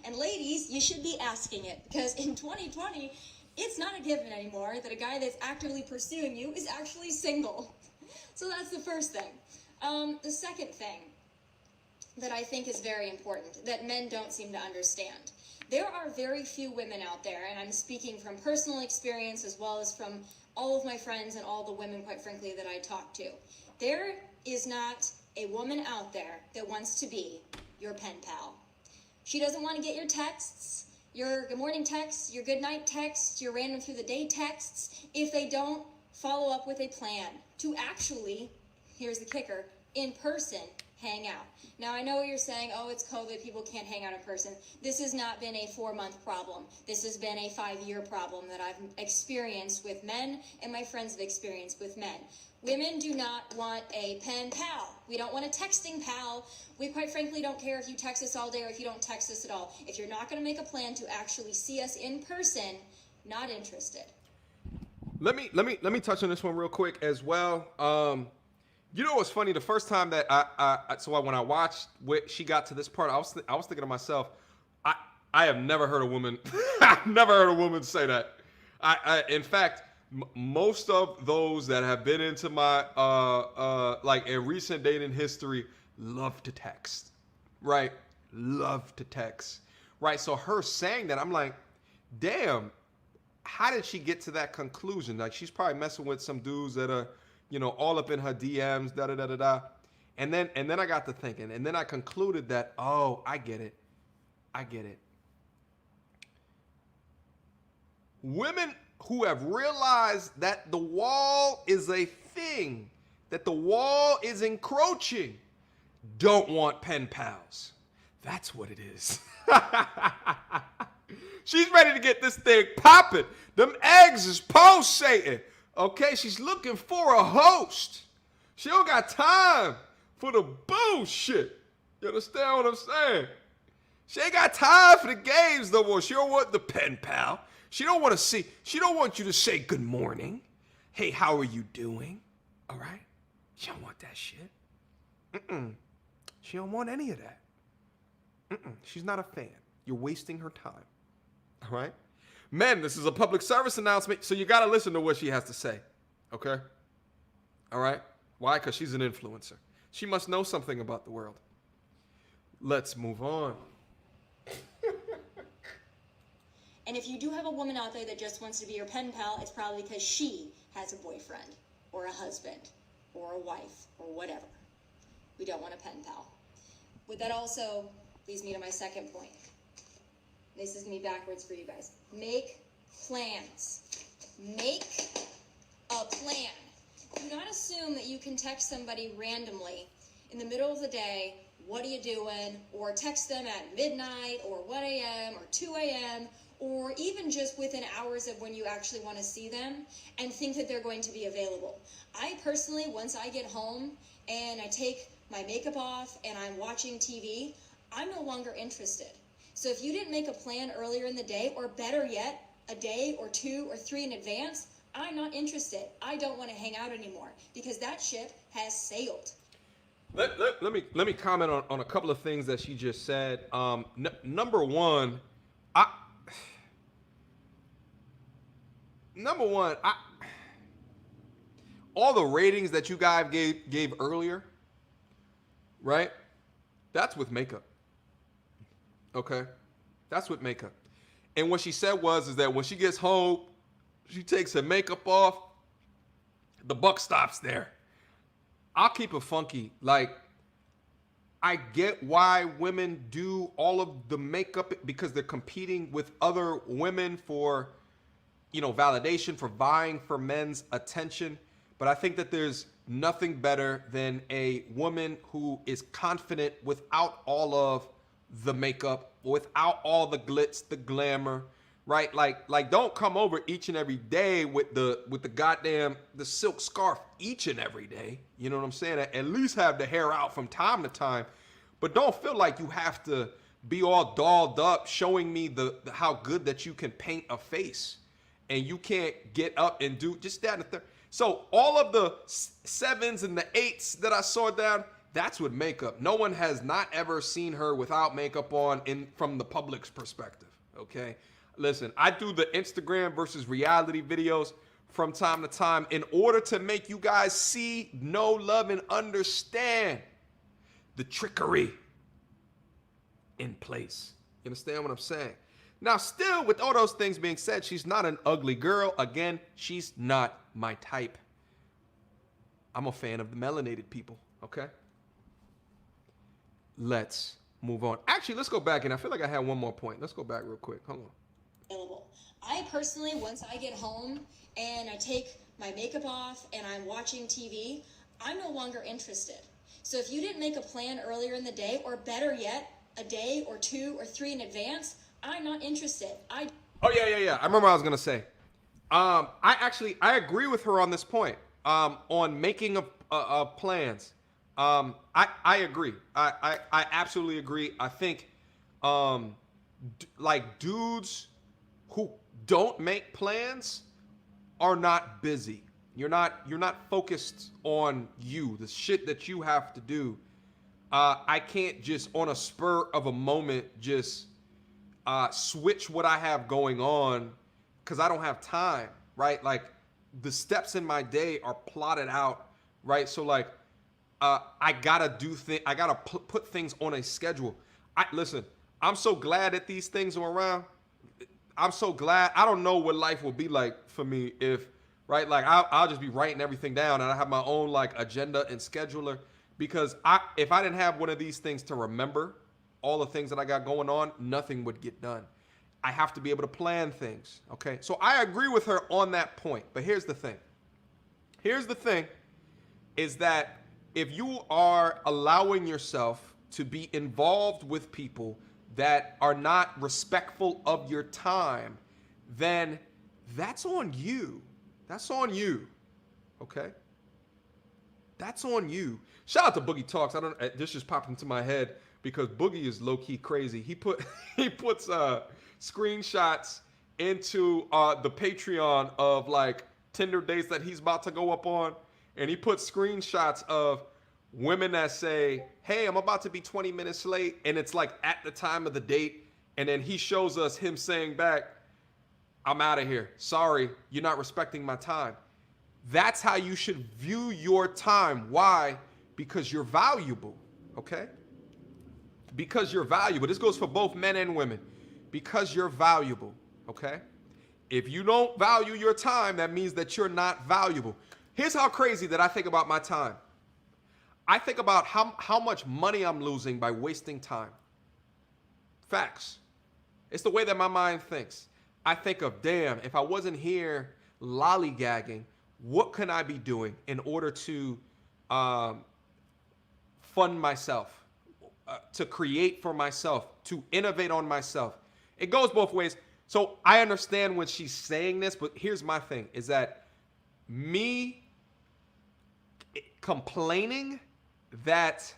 B: And ladies, you should be asking it, because in 2020, it's not a given anymore that a guy that's actively pursuing you is actually single. So that's the first thing. The second thing that I think is very important, that men don't seem to understand. There are very few women out there, and I'm speaking from personal experience as well as from all of my friends and all the women, quite frankly, that I talk to. There is not a woman out there that wants to be your pen pal. She doesn't want to get your texts, your good morning texts, your good night texts, your random through the day texts, if they don't follow up with a plan to actually, here's the kicker, in person, hang out. Now, I know what you're saying, oh, it's COVID, people can't hang out in person. This has not been a 4-month problem. This has been a 5-year problem that I've experienced with men, and my friends have experienced with men. Women do not want a pen pal. We don't want a texting pal. We quite frankly don't care if you text us all day or if you don't text us at all. If you're not going to make a plan to actually see us in person, not interested.
A: Let me touch on this one real quick as well. You know what's funny? The first time that when I watched she got to this part, I was thinking to myself, I have never heard a woman I've never heard a woman say that. In fact, most of those that have been into my like in recent dating history love to text, right? Love to text, right? So her saying that, I'm like, damn, how did she get to that conclusion? Like, she's probably messing with some dudes that are, all up in her DMs, da da da da da. And then I got to thinking, and then I concluded that, oh, I get it. Women who have realized that the wall is a thing, that the wall is encroaching, don't want pen pals. That's what it is. She's ready to get this thing popping. Them eggs is pulsating. Okay, she's looking for a host. She don't got time for the bullshit. You understand what I'm saying? She ain't got time for the games no more. She don't want the pen pal. She don't want you to say good morning. Hey, how are you doing? All right? She don't want that shit. She don't want any of that. She's not a fan. You're wasting her time. All right? Men, this is a public service announcement, so you got to listen to what she has to say. Okay? All right? Why? Because she's an influencer. She must know something about the world. Let's move on.
B: And if you do have a woman out there that just wants to be your pen pal, it's probably because she has a boyfriend or a husband or a wife or whatever. We don't want a pen pal. But that also leads me to my second point. This is me backwards for you guys. Make plans. Make a plan. Do not assume that you can text somebody randomly in the middle of the day, what are you doing? Or text them at midnight or 1 a.m. or 2 a.m. or even just within hours of when you actually want to see them and think that they're going to be available. I personally, once I get home and I take my makeup off and I'm watching TV, I'm no longer interested. So if you didn't make a plan earlier in the day, or better yet, a day or 2 or 3 in advance, I'm not interested. I don't want to hang out anymore because that ship has sailed.
A: Let me comment on a couple of things that she just said. Number one, all the ratings that you guys gave earlier, right? That's with makeup. Okay? That's with makeup. And what she said is that when she gets home, she takes her makeup off, the buck stops there. I'll keep it funky. Like, I get why women do all of the makeup because they're competing with other women for, validation, for vying for men's attention. But I think that there's nothing better than a woman who is confident without all of the makeup, without all the glitz, the glamour, right? Like don't come over each and every day with the goddamn the silk scarf each and every day. You know what I'm saying? At least have the hair out from time to time, but don't feel like you have to be all dolled up showing me the how good that you can paint a face, and you can't get up and do just that and the third. So all of the 7s and the 8s that I saw down, that's with makeup. No one has not ever seen her without makeup on from the public's perspective, okay? Listen, I do the Instagram versus reality videos from time to time in order to make you guys see, know, love, and understand the trickery in place. You understand what I'm saying? Now, still, with all those things being said, she's not an ugly girl. Again, she's not my type. I'm a fan of the melanated people, okay? Let's move on. Actually, let's go back, and I feel like I had one more point. Let's go back real quick. Hold on.
B: Available. I personally, once I get home and I take my makeup off and I'm watching TV, I'm no longer interested. So if you didn't make a plan earlier in the day, or better yet, a day or 2 or 3 in advance, I'm not interested.
A: Oh, yeah. I remember what I was going to say. I agree with her on this point, on making a plans. I agree. I absolutely agree. I think, like, dudes who don't make plans are not busy. You're not focused on you, the shit that you have to do. I can't just on a spur of a moment just switch what I have going on because I don't have time, right? Like the steps in my day are plotted out, right? So like I gotta do things. I gotta put things on a schedule. Listen. I'm so glad that these things are around. I'm so glad. I don't know what life will be like for me if, right? Like I'll just be writing everything down and I have my own like agenda and scheduler because if I didn't have one of these things to remember all the things that I got going on, nothing would get done. I have to be able to plan things. Okay. So I agree with her on that point. But here's the thing. Here's the thing is that if you are allowing yourself to be involved with people that are not respectful of your time, then that's on you. That's on you. Okay? That's on you. Shout out to Boogie Talks. This just popped into my head because Boogie is low-key crazy. He puts screenshots into the Patreon of like Tinder dates that he's about to go up on, and he puts screenshots of women that say, hey, I'm about to be 20 minutes late, and it's like at the time of the date, and then he shows us him saying back, I'm out of here. Sorry, you're not respecting my time. That's how you should view your time. Why? Because you're valuable, okay? Because you're valuable. This goes for both men and women. Because you're valuable, okay? If you don't value your time, that means that you're not valuable. Here's how crazy that I think about my time. I think about how much money I'm losing by wasting time. Facts. It's the way that my mind thinks. I think of, damn, if I wasn't here lollygagging, what can I be doing in order to fund myself, to create for myself, to innovate on myself? It goes both ways. So I understand when she's saying this, but here's my thing, is that me complaining that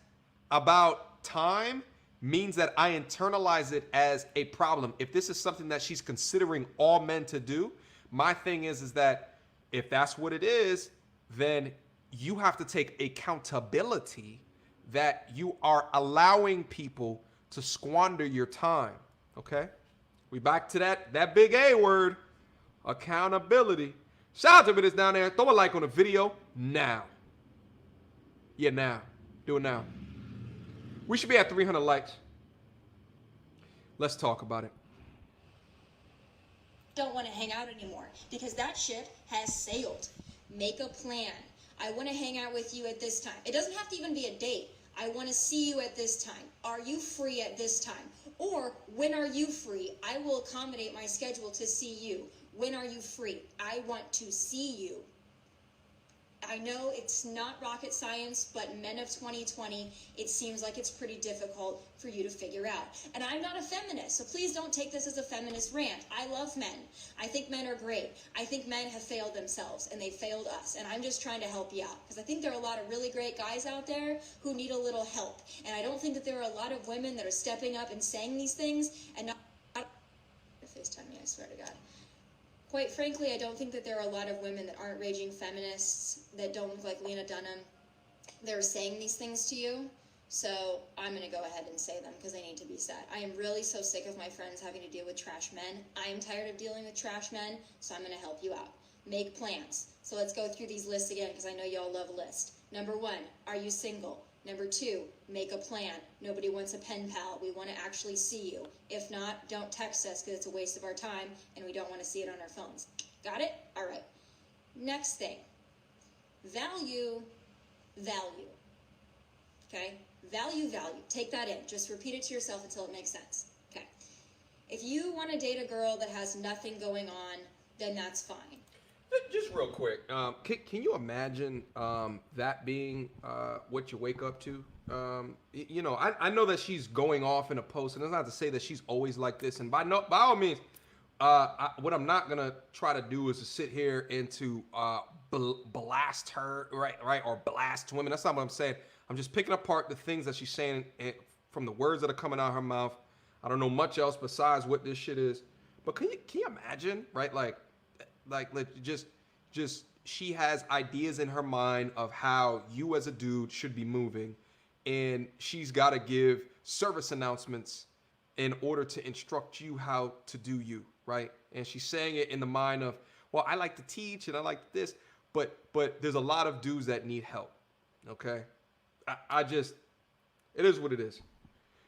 A: about time means that I internalize it as a problem. If this is something that she's considering all men to do, my thing is that if that's what it is, then you have to take accountability that you are allowing people to squander your time. Okay? We back to that big A word, accountability. Shout out to me that's down there. Throw a like on the video now. Yeah, now. Do it now. We should be at 300 likes. Let's talk about it.
B: Don't want to hang out anymore because that ship has sailed. Make a plan. I want to hang out with you at this time. It doesn't have to even be a date. I want to see you at this time. Are you free at this time? Or when are you free? I will accommodate my schedule to see you. When are you free? I want to see you. I know it's not rocket science, but men of 2020, it seems like it's pretty difficult for you to figure out. And I'm not a feminist, so please don't take this as a feminist rant. I love men. I think men are great. I think men have failed themselves, and they failed us. And I'm just trying to help you out, because I think there are a lot of really great guys out there who need a little help. And I don't think that there are a lot of women that are stepping up and saying these things and not FaceTime me, I swear to God. Quite frankly, I don't think that there are a lot of women that aren't raging feminists, that don't look like Lena Dunham, that are saying these things to you. So I'm going to go ahead and say them because they need to be said. I am really so sick of my friends having to deal with trash men. I am tired of dealing with trash men, so I'm going to help you out. Make plans. So let's go through these lists again because I know y'all love lists. Number 1, are you single? Number 2, make a plan. Nobody wants a pen pal. We want to actually see you. If not, don't text us because it's a waste of our time and we don't want to see it on our phones. Got it? All right. Next thing. Value. Okay? Value. Take that in. Just repeat it to yourself until it makes sense. Okay. If you want to date a girl that has nothing going on, then that's fine.
A: Just real quick, can you imagine that being what you wake up to? You know, I know that she's going off in a post, and it's not to say that she's always like this. And by all means, what I'm not gonna try to do is to sit here and to blast her, right, or blast women. That's not what I'm saying. I'm just picking apart the things that she's saying from the words that are coming out of her mouth. I don't know much else besides what this shit is. But can you imagine, right? Like just she has ideas in her mind of how you as a dude should be moving, and she's got to give service announcements in order to instruct you how to do you, right? And she's saying it in the mind of, well, I like to teach and I like this, but there's a lot of dudes that need help, okay? It is what it is.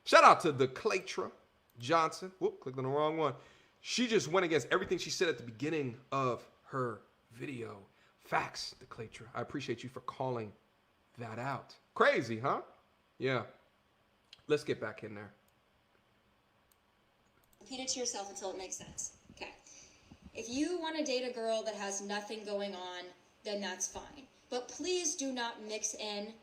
A: Shout out to the Claytra Johnson. Whoop, clicked on the wrong one. She just went against everything she said at the beginning of her video. Facts, the Claytra. I appreciate you for calling that out. Crazy, huh? Yeah. Let's get back in there.
B: Repeat it to yourself until it makes sense. Okay. If you want to date a girl that has nothing going on, then that's fine. But please do not mix in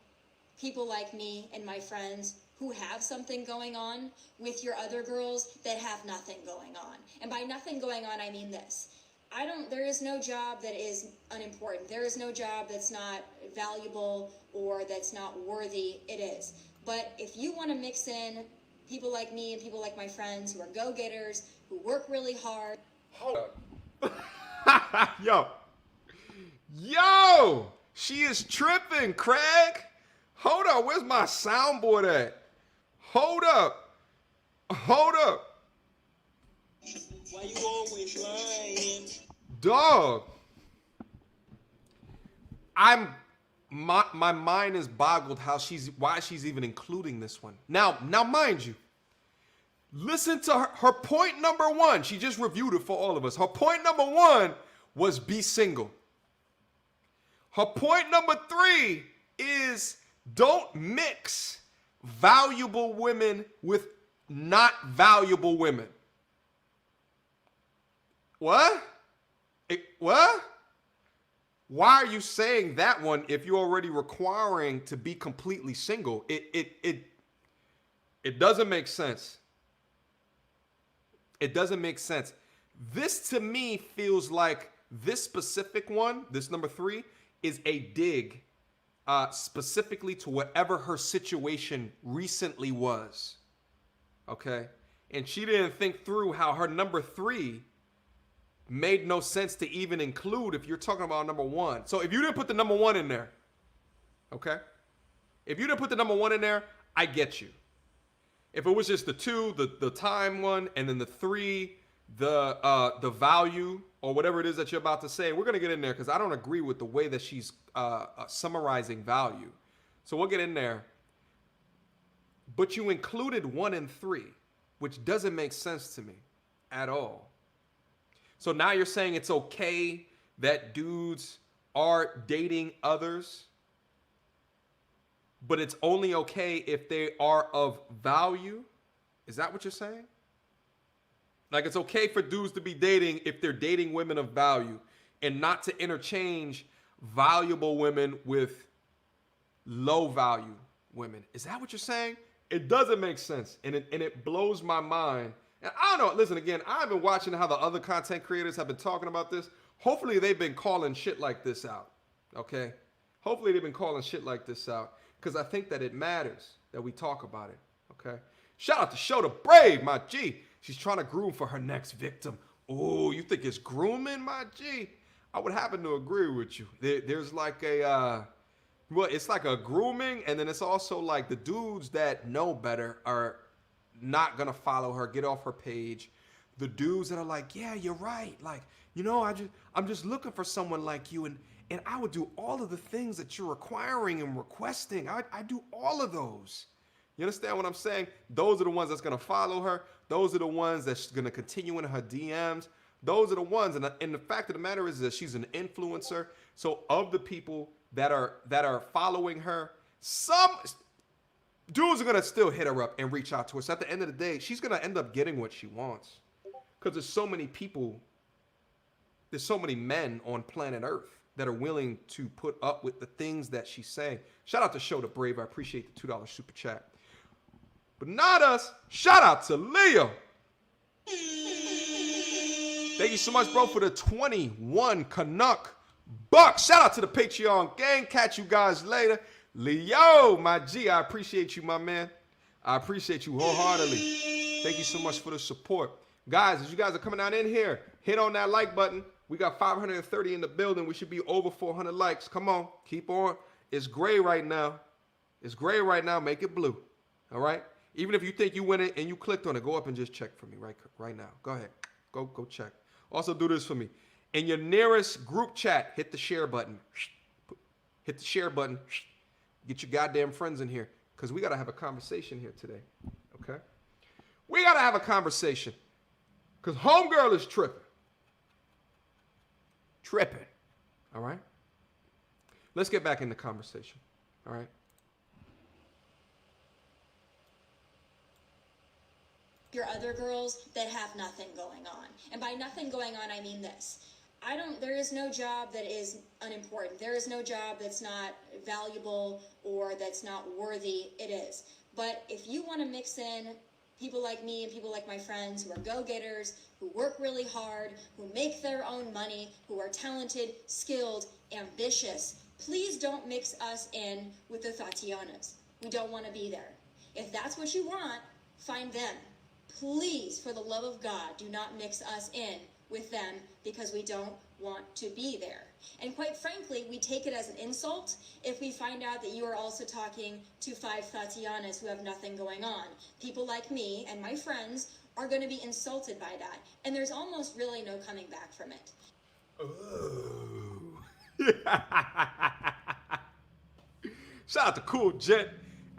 B: people like me and my friends who have something going on with your other girls that have nothing going on. And by nothing going on, I mean this. There is no job that is unimportant. There is no job that's not valuable or that's not worthy. It is. But if you want to mix in people like me and people like my friends who are go-getters, who work really hard.
A: Hold up. Yo, she is tripping, Craig. Hold up, where's my soundboard at? Hold up.
C: Why you always lying?
A: Dog. My mind is boggled why she's even including this one. Now mind you, listen to her point number one. She just reviewed it for all of us. Her point number one was be single. Her point number three is don't mix valuable women with not valuable women. What? What? Why are you saying that one if you're already requiring to be completely single? It doesn't make sense. It doesn't make sense. This to me feels like this specific one, this number three, is a dig specifically to whatever her situation recently was. Okay? And she didn't think through how her number three made no sense to even include if you're talking about number one. So if you didn't put the number one in there, okay? If you didn't put the number one in there, I get you. If it was just the two, the time one, and then the three, the value, or whatever it is that you're about to say, we're gonna get in there because I don't agree with the way that she's summarizing value. So we'll get in there. But you included 1 and 3, which doesn't make sense to me at all. So now you're saying it's okay that dudes are dating others, but it's only okay if they are of value? Is that what you're saying? Like it's okay for dudes to be dating if they're dating women of value and not to interchange valuable women with low value women. Is that what you're saying? It doesn't make sense, and it blows my mind. And I don't know, listen, again, I've been watching how the other content creators have been talking about this. Hopefully they've been calling shit like this out, okay? Hopefully they've been calling shit like this out because I think that it matters that we talk about it, okay? Shout out to Show the Brave, my G. She's trying to groom for her next victim. Oh, you think it's grooming, my G? I would happen to agree with you. There's like a, well, it's like a grooming, and then it's also like the dudes that know better are not gonna follow her, get off her page. The dudes that are like, yeah, you're right. Like, you know, I'm just looking for someone like you, and I would do all of the things that you're requiring and requesting. I do all of those. You understand what I'm saying? Those are the ones that's gonna follow her. Those are the ones that's gonna continue in her DMs. Those are the ones, and the fact of the matter is that she's an influencer. So of the people that are following her, some dudes are gonna still hit her up and reach out to her. So at the end of the day, she's gonna end up getting what she wants. Because there's so many people, there's so many men on planet Earth that are willing to put up with the things that she's saying. Shout out to Show the Brave. I appreciate the $2 super chat. But not us. Shout out to Leo. Thank you so much, bro, for the 21 Canuck bucks. Shout out to the Patreon gang. Catch you guys later. Leo, my G, I appreciate you, my man. I appreciate you wholeheartedly. Thank you so much for the support. Guys, as you guys are coming on in here, hit on that like button. We got 530 in the building. We should be over 400 likes. Come on, keep on. It's gray right now. It's gray right now. Make it blue. All right? Even if you think you win it and you clicked on it, go up and just check for me right now. Go ahead. Go check. Also do this for me. In your nearest group chat, hit the share button. Hit the share button. Get your goddamn friends in here because we got to have a conversation here today. Okay? We got to have a conversation because homegirl is tripping. Tripping. All right? Let's get back in the conversation. All right?
B: Your other girls that have nothing going on. And by nothing going on, I mean this. There is no job that is unimportant. There is no job that's not valuable or that's not worthy. It is. But if you want to mix in people like me and people like my friends who are go-getters, who work really hard, who make their own money, who are talented, skilled, ambitious, please don't mix us in with the Tatianas. We don't want to be there. If that's what you want, find them. Please, for the love of God, do not mix us in with them because we don't want to be there. And quite frankly, we take it as an insult if we find out that you are also talking to 5 Tatianas who have nothing going on. People like me and my friends are going to be insulted by that. And there's almost really no coming back from it.
A: Ooh. Shout out to Cool Jet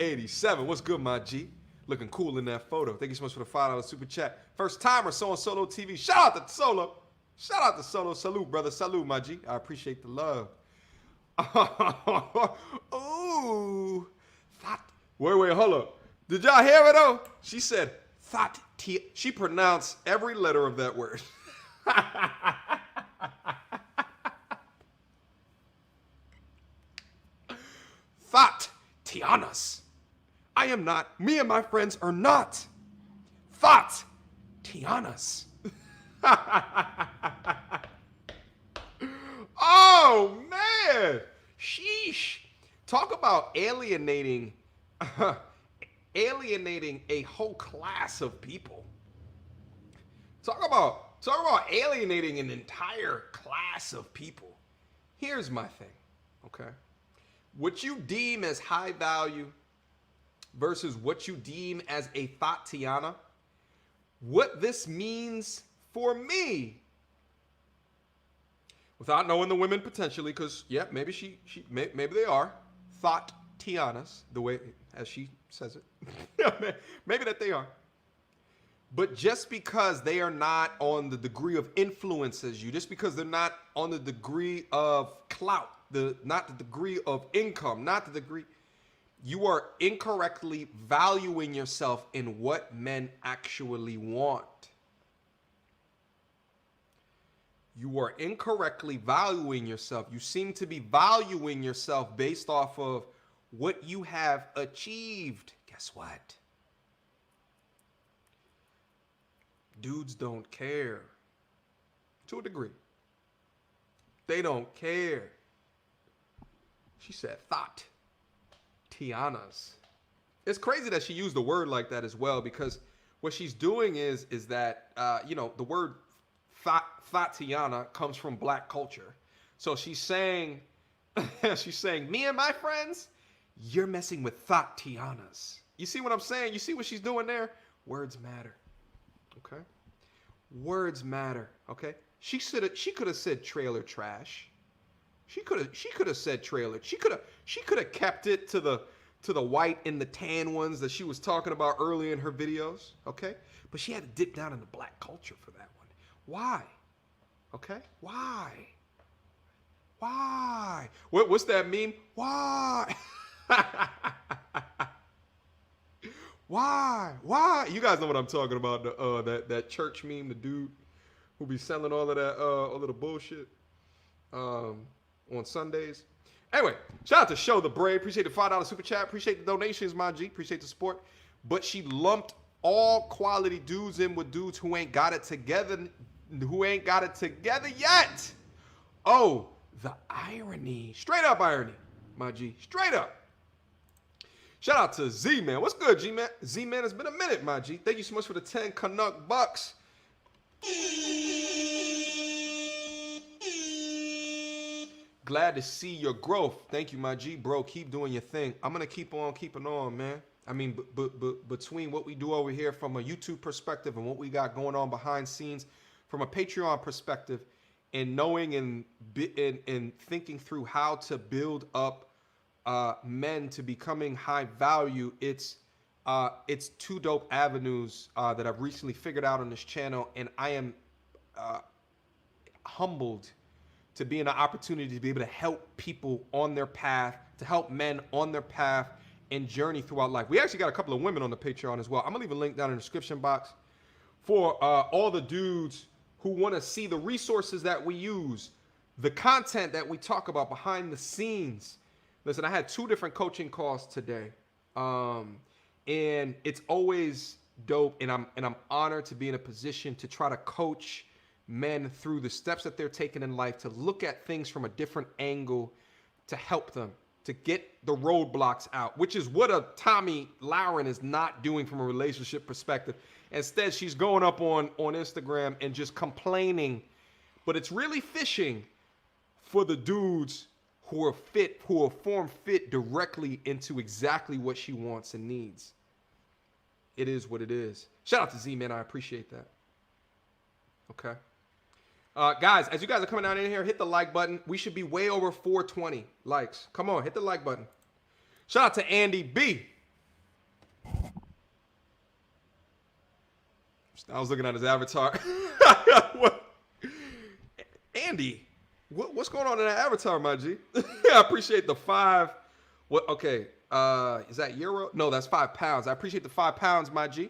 A: 87. What's good, my G? Looking cool in that photo. Thank you so much for the $5 super chat. First timer, so on Solo TV. Shout out to Solo. Shout out to Solo. Salute, brother. Salute, my G. I appreciate the love. Ooh. Wait, hold up. Did y'all hear it though? She said thought. She pronounced every letter of that word. Thought Tianas. I am not. Me and my friends are not. Thought Tianas. Oh, man. Sheesh. Talk about alienating a whole class of people. Talk about alienating an entire class of people. Here's my thing, okay? What you deem as high value versus what you deem as a Tatiana, what this means for me, without knowing the women potentially, because yeah, maybe maybe they are Tatianas, the way as she says it, maybe that they are. But just because they are not on the degree of influence as you, just because they're not on the degree of clout, not the degree of income, not the degree, you are incorrectly valuing yourself in what men actually want. You are incorrectly valuing yourself. You seem to be valuing yourself based off of what you have achieved. Guess what? Dudes don't care. To a degree. They don't care. She said thought. Tianas. It's crazy that she used the word like that as well, because what she's doing is that the word Tatiana comes from black culture. So she's saying me and my friends, you're messing with Tatianas. You see what I'm saying? You see what she's doing there? Words matter. Okay? Words matter. Okay? She could have said trailer trash. She could have said trailer. She could have kept it to the white and the tan ones that she was talking about earlier in her videos, okay? But she had to dip down in the black culture for that one. Why? Okay? Why? What's that meme? Why? Why? You guys know what I'm talking about, that church meme, the dude who be selling all of that all of the bullshit on Sundays. Anyway, shout out to Show the Brave. Appreciate the $5 super chat. Appreciate the donations, my G. Appreciate the support. But she lumped all quality dudes in with dudes who ain't got it together yet. Oh, the irony. Straight up irony, my G. Straight up. Shout out to Z-Man. What's good, G-Man? Z-Man, it's been a minute, my G. Thank you so much for the 10 Canuck bucks. Glad to see your growth. Thank you, my G, bro. Keep doing your thing. I'm gonna keep on keeping on, man. I mean, between what we do over here from a YouTube perspective and what we got going on behind scenes from a Patreon perspective, and knowing and thinking through how to build up men to becoming high value, it's two dope avenues that I've recently figured out on this channel, and I am humbled to be in an opportunity to be able to help people on their path, to help men on their path and journey throughout life. We actually got a couple of women on the Patreon as well. I'm gonna leave a link down in the description box for all the dudes who want to see the resources that we use, the content that we talk about behind the scenes. Listen, I had 2 different coaching calls today, and it's always dope, and I'm honored to be in a position to try to coach men through the steps that they're taking in life, to look at things from a different angle, to help them, to get the roadblocks out, which is what a Tomi Lahren is not doing from a relationship perspective. Instead, she's going up on Instagram and just complaining, but it's really fishing for the dudes who are fit, who are form fit directly into exactly what she wants and needs. It is what it is. Shout out to Z, man. I appreciate that. Okay. Guys, as you guys are coming down in here, hit the like button. We should be way over 420 likes. Come on, hit the like button. Shout out to Andy B. I was looking at his avatar. What? Andy, what's going on in that avatar, my G? I appreciate the 5. What? Okay. Is that euro? No, that's 5 pounds. I appreciate the 5 pounds, my G.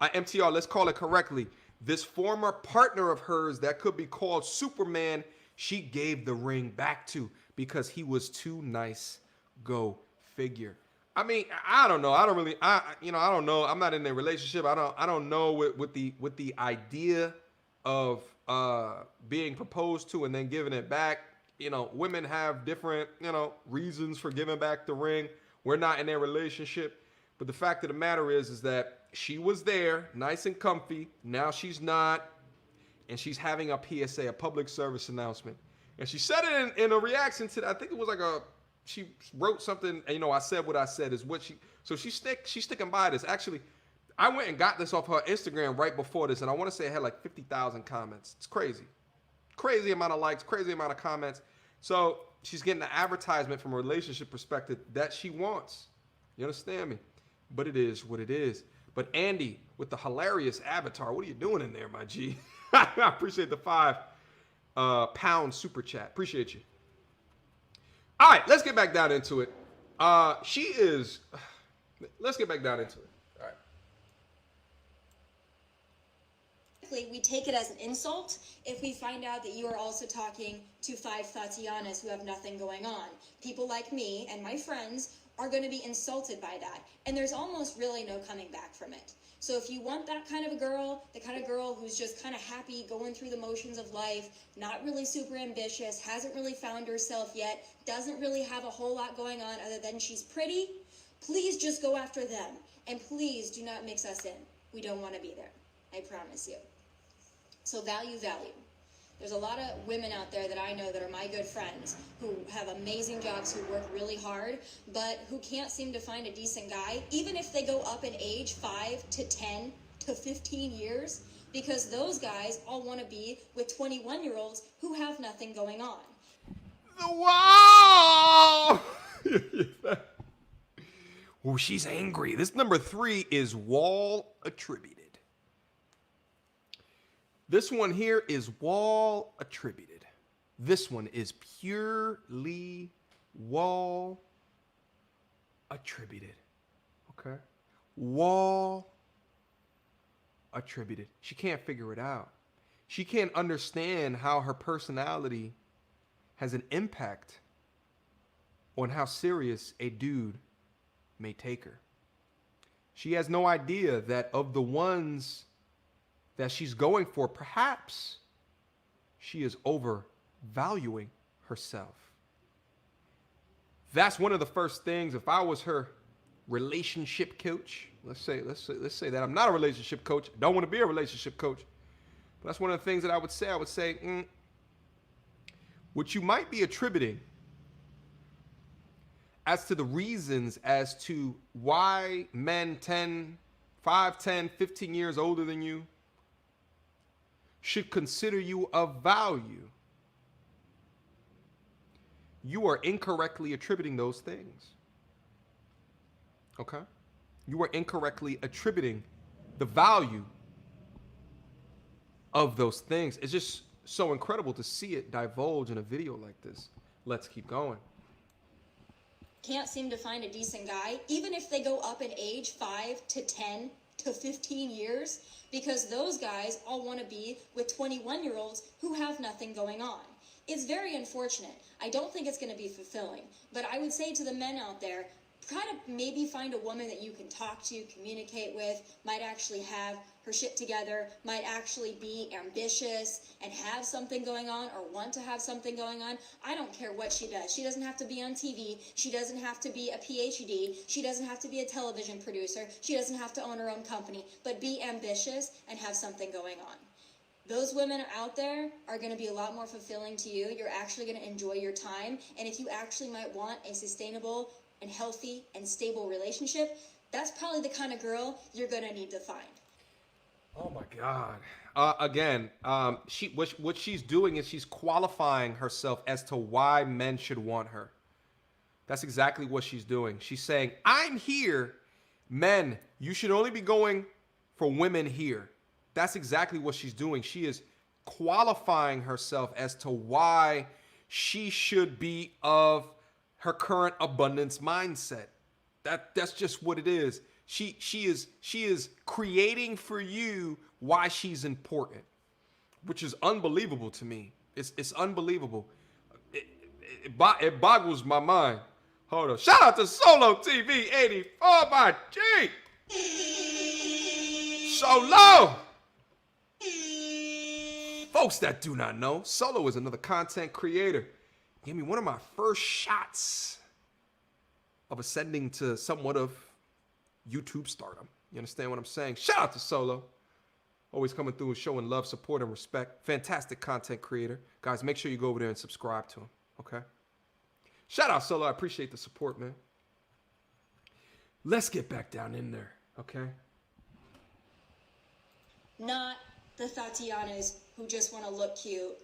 A: MTR, let's call it correctly. This former partner of hers that could be called Superman, she gave the ring back to because he was too nice. Go figure. I mean, I don't know. I don't know. I'm not in a relationship. I don't know with the idea of being proposed to and then giving it back. You know, women have different, reasons for giving back the ring. We're not in a relationship. But the fact of the matter is that she was there, nice and comfy. Now she's not. And she's having a PSA, a public service announcement. And she said it in a reaction to, I think it was like she wrote something, and, I said what I said is what she's sticking by this. Actually, I went and got this off her Instagram right before this, and I want to say it had like 50,000 comments. It's crazy. Crazy amount of likes, crazy amount of comments. So she's getting the advertisement from a relationship perspective that she wants. You understand me? But it is what it is. But Andy, with the hilarious avatar, what are you doing in there, my G? I appreciate the 5 pound super chat. Appreciate you. All right, let's get back down into it. Let's get back down into it. All right.
B: We take it as an insult if we find out that you are also talking to 5 Tatianas who have nothing going on. People like me and my friends are going to be insulted by that. And there's almost really no coming back from it. So if you want that kind of a girl, the kind of girl who's just kind of happy going through the motions of life, not really super ambitious, hasn't really found herself yet, doesn't really have a whole lot going on other than she's pretty, please just go after them. And please do not mix us in. We don't want to be there. I promise you. So value. There's a lot of women out there that I know that are my good friends who have amazing jobs, who work really hard, but who can't seem to find a decent guy, even if they go up in age 5 to 10 to 15 years, because those guys all want to be with 21-year-olds who have nothing going on.
A: Wow! Oh, she's angry. This number 3 is wall attributed. This one here is wall attributed. This one is purely wall attributed. Okay? Wall attributed. She can't figure it out. She can't understand how her personality has an impact on how serious a dude may take her. She has no idea that of the ones that she's going for, perhaps she is overvaluing herself. That's one of the first things. If I was her relationship coach, let's say that I'm not a relationship coach, don't want to be a relationship coach, But that's one of the things that I would say. I would say, what you might be attributing as to the reasons as to why men 5, 10, 15 years older than you should consider you of value. You are incorrectly attributing those things. Okay? You are incorrectly attributing the value of those things. It's just so incredible to see it divulge in a video like this. Let's keep going.
B: Can't seem to find a decent guy, even if they go up in age 5 to 10 to 15 years, because those guys all want to be with 21-year-olds who have nothing going on. It's very unfortunate. I don't think it's going to be fulfilling, but I would say to the men out there, try to maybe find a woman that you can talk to, communicate with, might actually have her shit together, might actually be ambitious and have something going on or want to have something going on. I don't care what she does. She doesn't have to be on TV. She doesn't have to be a PhD. She doesn't have to be a television producer. She doesn't have to own her own company, but be ambitious and have something going on. Those women out there are going to be a lot more fulfilling to you. You're actually going to enjoy your time. And if you actually might want a sustainable and healthy and stable relationship, that's probably the kind of girl you're going to need to find.
A: Oh my God. Again, what she's doing is she's qualifying herself as to why men should want her. That's exactly what she's doing. She's saying, I'm here. Men, you should only be going for women here. That's exactly what she's doing. She is qualifying herself as to why she should be of her current abundance mindset. That's just what it is. She is creating for you why she's important, which is unbelievable to me. It's unbelievable. It boggles my mind. Hold on. Shout out to Solo TV 84, my G. Solo. Folks that do not know, Solo is another content creator. Gave me one of my first shots of ascending to somewhat of YouTube stardom. You understand what I'm saying? Shout out to Solo. Always coming through and showing love, support, and respect. Fantastic content creator. Guys, make sure you go over there and subscribe to him, okay? Shout out Solo. I appreciate the support, man. Let's get back down in there, okay?
B: Not the Tatianas who just want to look cute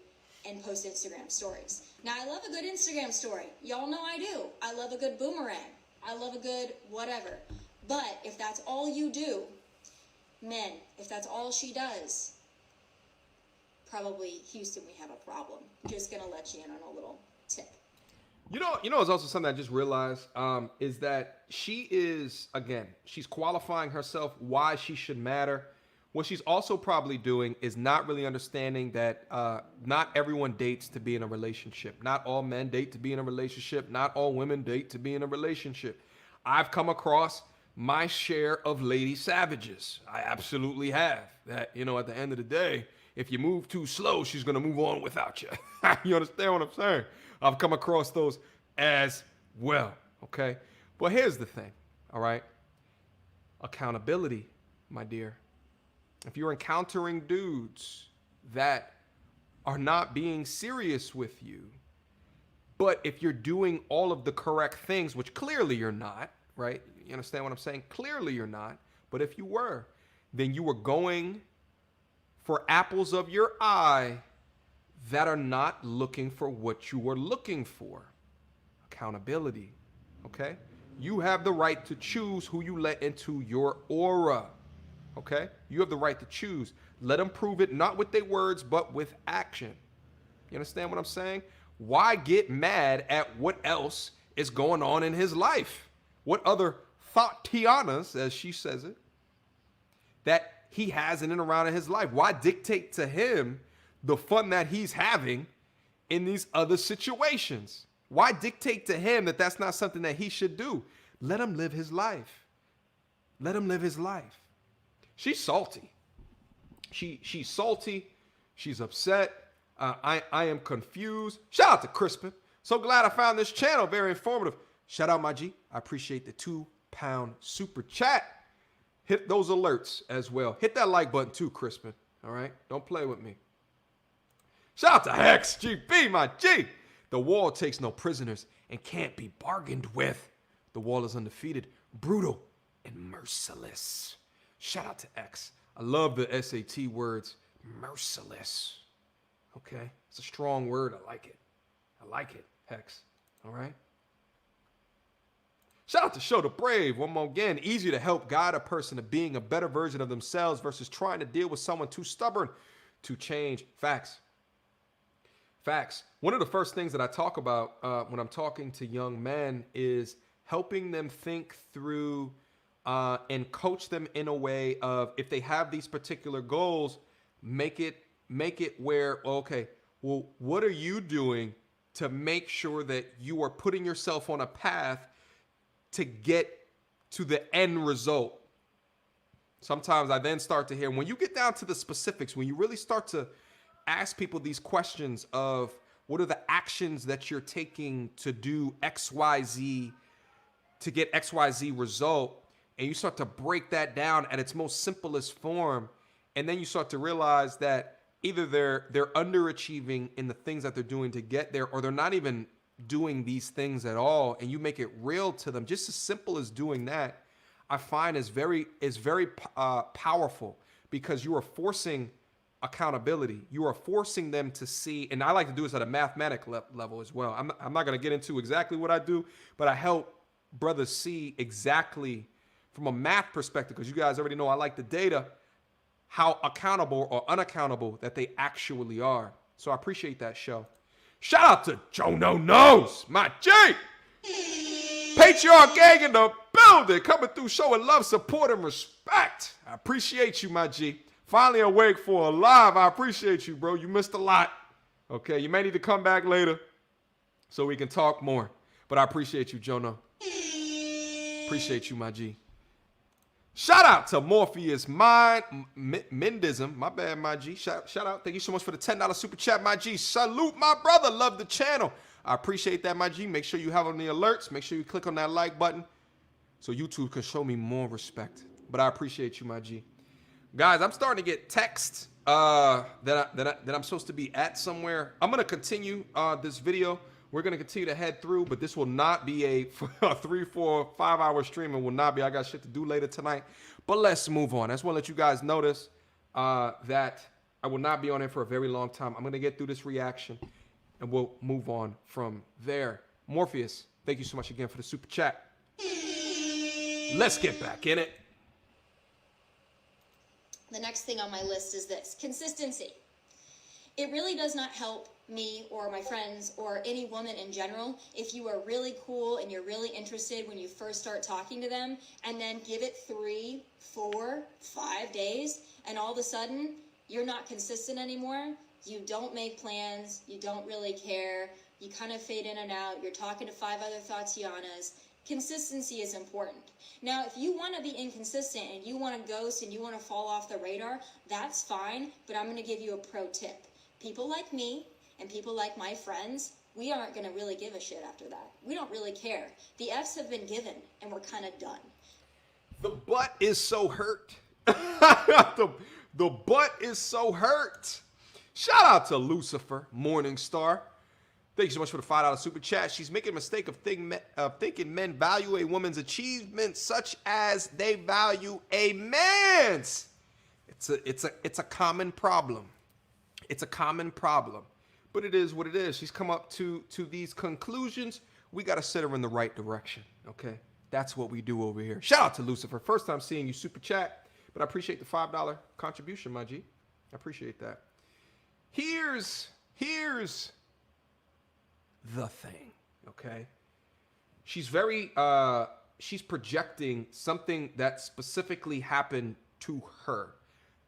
B: and post Instagram stories. Now, I love a good Instagram story. Y'all know I do. I love a good boomerang. I love a good whatever. But if that's all you do, men, if that's all she does, probably Houston, we have a problem. Just gonna let you in on a little tip.
A: You know, it's also something I just realized is that she is, again, she's qualifying herself why she should matter. What she's also probably doing is not really understanding that not everyone dates to be in a relationship. Not all men date to be in a relationship. Not all women date to be in a relationship. I've come across my share of lady savages. I absolutely have. That, you know, at the end of the day, if you move too slow, she's going to move on without you. You understand what I'm saying? I've come across those as well, okay? But here's the thing, all right? Accountability, my dear. If you're encountering dudes that are not being serious with you, but if you're doing all of the correct things, which clearly you're not, right? You understand what I'm saying? Clearly you're not. But if you were, then you were going for apples of your eye that are not looking for what you were looking for. Accountability, okay? You have the right to choose who you let into your aura, okay? You have the right to choose. Let them prove it, not with their words, but with action. You understand what I'm saying? Why get mad at what else is going on in his life? What other Tatianas, as she says it, that he has in and around in his life? Why dictate to him the fun that he's having in these other situations? Why dictate to him that that's not something that he should do? Let him live his life. Let him live his life. She's salty. She's salty. She's upset. I am confused. Shout out to Crispin. So glad I found this channel. Very informative. Shout out, my G. I appreciate the £2 super chat. Hit those alerts as well. Hit that like button too, Crispin. All right? Don't play with me. Shout out to Hex GB, my G. The wall takes no prisoners and can't be bargained with. The wall is undefeated, brutal, and merciless. Shout out to X. I love the SAT words, merciless. Okay? It's a strong word. I like it. I like it, Hex. All right? Shout out to Show the Brave. One more again. Easier to help guide a person to being a better version of themselves versus trying to deal with someone too stubborn to change. Facts. Facts. One of the first things that I talk about when I'm talking to young men is helping them think through and coach them in a way of, if they have these particular goals, make it where, okay, well, what are you doing to make sure that you are putting yourself on a path to get to the end result? Sometimes I then start to hear, when you get down to the specifics, when you really start to ask people these questions of what are the actions that you're taking to do XYZ, to get XYZ result, and you start to break that down at its most simplest form, and then you start to realize that either they're underachieving in the things that they're doing to get there, or they're not even doing these things at all, and you make it real to them. Just as simple as doing that, I find is very powerful, because you are forcing accountability. You are forcing them to see, and I like to do this at a mathematical level as well. I'm not going to get into exactly what I do, but I help brothers see exactly from a math perspective, because you guys already know I like the data, how accountable or unaccountable that they actually are. So I appreciate that show. Shout out to Joe No Knows, my G. Patreon gang in the building, coming through showing love, support, and respect. I appreciate you, my G. Finally awake for a live. I appreciate you, bro. You missed a lot. Okay, you may need to come back later so we can talk more. But I appreciate you, Jono. Appreciate you, my G. Shout out to Morpheus Mendism. My bad, my G. Shout out. Thank you so much for the $10 super chat, my G. Salute, my brother. Love the channel. I appreciate that, my G. Make sure you have on the alerts. Make sure you click on that like button so YouTube can show me more respect. But I appreciate you, my G. Guys, I'm starting to get texts that I'm supposed to be at somewhere. I'm going to continue this video. We're going to continue to head through, but this will not be a 3, 4, 5 hour stream. It will not be. I got shit to do later tonight. But let's move on. I just want to let you guys notice that I will not be on it for a very long time. I'm going to get through this reaction, and we'll move on from there. Morpheus, thank you so much again for the super chat. Let's get back in it.
B: The next thing on my list is this: consistency. It really does not help me or my friends or any woman in general if you are really cool and you're really interested when you first start talking to them, and then give it 3, 4, 5 days, and all of a sudden you're not consistent anymore. You don't make plans, you don't really care, you kind of fade in and out, you're talking to 5 other Tatianas. Consistency is important. Now, if you want to be inconsistent and you want to ghost and you want to fall off the radar, that's fine, but I'm going to give you a pro tip. People like me and people like my friends, we aren't going to really give a shit after that. We don't really care. The F's have been given and we're kind of done.
A: The butt is so hurt. the butt is so hurt. Shout out to Lucifer, Morningstar. Thank you so much for the $5 super chat. She's making a mistake of thinking men value a woman's achievements such as they value a man's. It's a common problem. It's a common problem. But it is what it is. She's come up to these conclusions. We got to set her in the right direction, okay? That's what we do over here. Shout out to Lucifer. First time seeing you super chat, but I appreciate the $5 contribution, my G. I appreciate that. Here's the thing, okay? She's she's projecting something that specifically happened to her.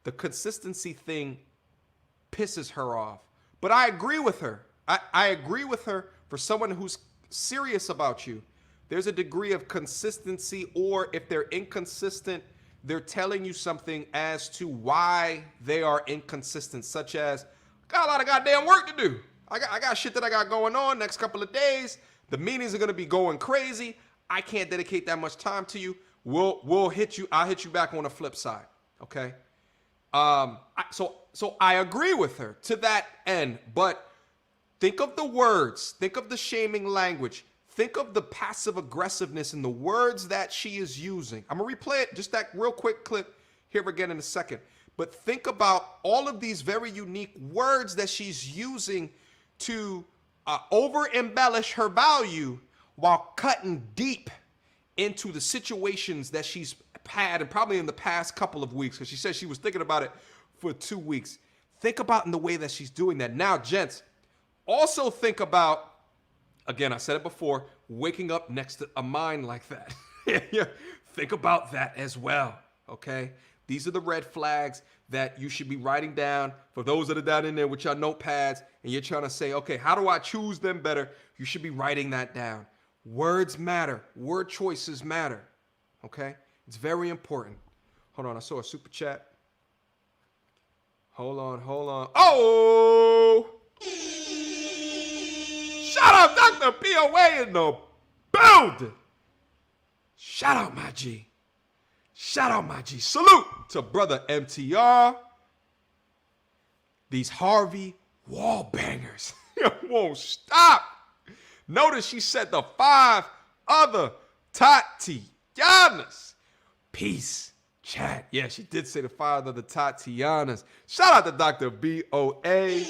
A: The consistency thing pisses her off. But I agree with her. I agree with her. For someone who's serious about you, there's a degree of consistency, or if they're inconsistent, they're telling you something as to why they are inconsistent, such as, got a lot of goddamn work to do. I got shit that I got going on next couple of days. The meetings are going to be going crazy. I can't dedicate that much time to you. We'll hit you. I'll hit you back on the flip side. Okay. So I agree with her to that end, but think of the words, think of the shaming language, think of the passive aggressiveness in the words that she is using. I'm gonna replay it, just that real quick clip here again in a second. But think about all of these very unique words that she's using to over embellish her value while cutting deep into the situations that she's had, and probably in the past couple of weeks, because she said she was thinking about it for 2 weeks. Think about in the way that she's doing that. Now, gents, also think about, again, I said it before, waking up next to a mind like that. Yeah, think about that as well, okay? These are the red flags that you should be writing down. For those that are down in there with your notepads and you're trying to say, okay, how do I choose them better? You should be writing that down. Words matter. Word choices matter, okay? It's very important. Hold on, I saw a super chat. Hold on. Oh! Shout out Dr. BOA in the building. Shout out my G. Salute to brother MTR. These Harvey wall bangers won't stop. Notice she said the 5 other Tatianas. Peace, chat. Yeah, she did say the 5 other Tatianas. Shout out to Dr. BOA.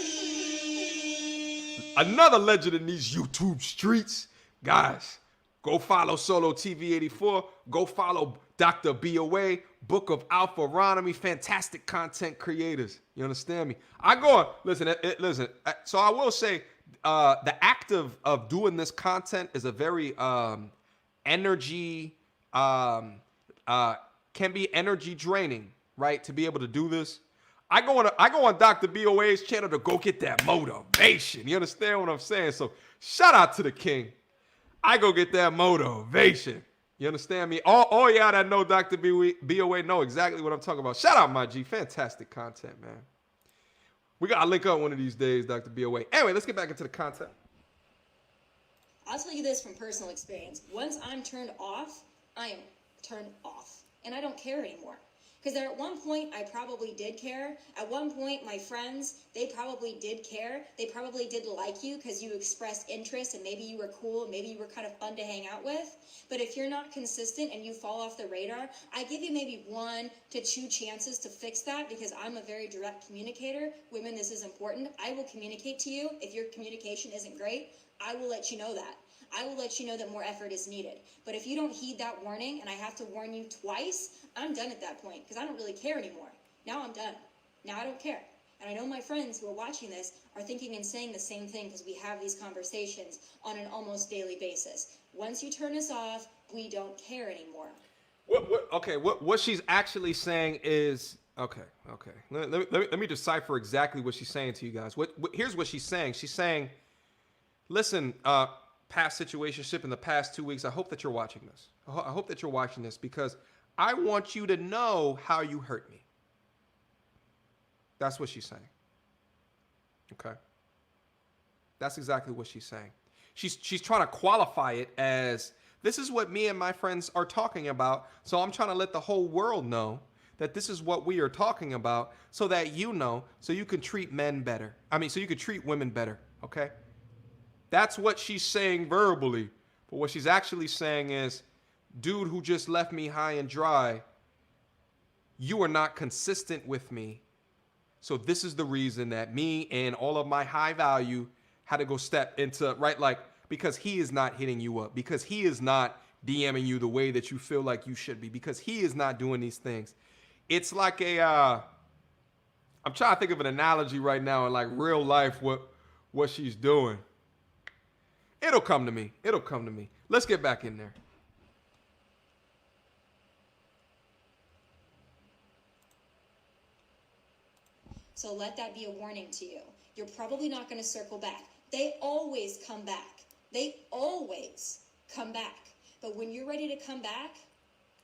A: Another legend in these YouTube streets. Guys, go follow Solo TV 84. Go follow Dr. BOA, Book of Alpharonomy. Fantastic content creators. You understand me? I go on. Listen. So I will say, the act of doing this content is a very energy can be energy draining, right? To be able to do this. I go on Dr. BOA's channel to go get that motivation. You understand what I'm saying? So shout out to the king. I go get that motivation. You understand me? All y'all that know Dr. BOA know exactly what I'm talking about. Shout out my G. Fantastic content, man. We got to link up one of these days, Dr. BOA. Anyway, let's get back into the content.
B: I'll tell you this from personal experience. Once I'm turned off, I am turned off. And I don't care anymore. Because at one point, I probably did care. At one point, my friends, they probably did care. They probably did like you because you expressed interest and maybe you were cool and maybe you were kind of fun to hang out with. But if you're not consistent and you fall off the radar, I give you maybe 1 to 2 chances to fix that because I'm a very direct communicator. Women, this is important. I will communicate to you. If your communication isn't great, I will let you know that. I will let you know that more effort is needed. But if you don't heed that warning and I have to warn you twice, I'm done at that point because I don't really care anymore. Now I'm done. Now I don't care. And I know my friends who are watching this are thinking and saying the same thing because we have these conversations on an almost daily basis. Once you turn us off, we don't care anymore.
A: What she's actually saying is, okay. Let me decipher exactly what she's saying to you guys. Here's what she's saying. She's saying, listen, past situationship in the past 2 weeks, I hope that you're watching this. I hope that you're watching this because I want you to know how you hurt me. That's what she's saying. Okay. That's exactly what she's saying. She's trying to qualify it as, this is what me and my friends are talking about, so I'm trying to let the whole world know that this is what we are talking about so that you know, so you can treat men better. So you can treat women better, okay? That's what she's saying verbally. But what she's actually saying is, dude who just left me high and dry, you are not consistent with me. So this is the reason that me and all of my high value had to go step into, right? Like, because he is not hitting you up, because he is not DMing you the way that you feel like you should be, because he is not doing these things. It's like I'm trying to think of an analogy right now in like real life, what she's doing. It'll come to me. Let's get back in there.
B: So let that be a warning to you. You're probably not going to circle back. They always come back. But when you're ready to come back,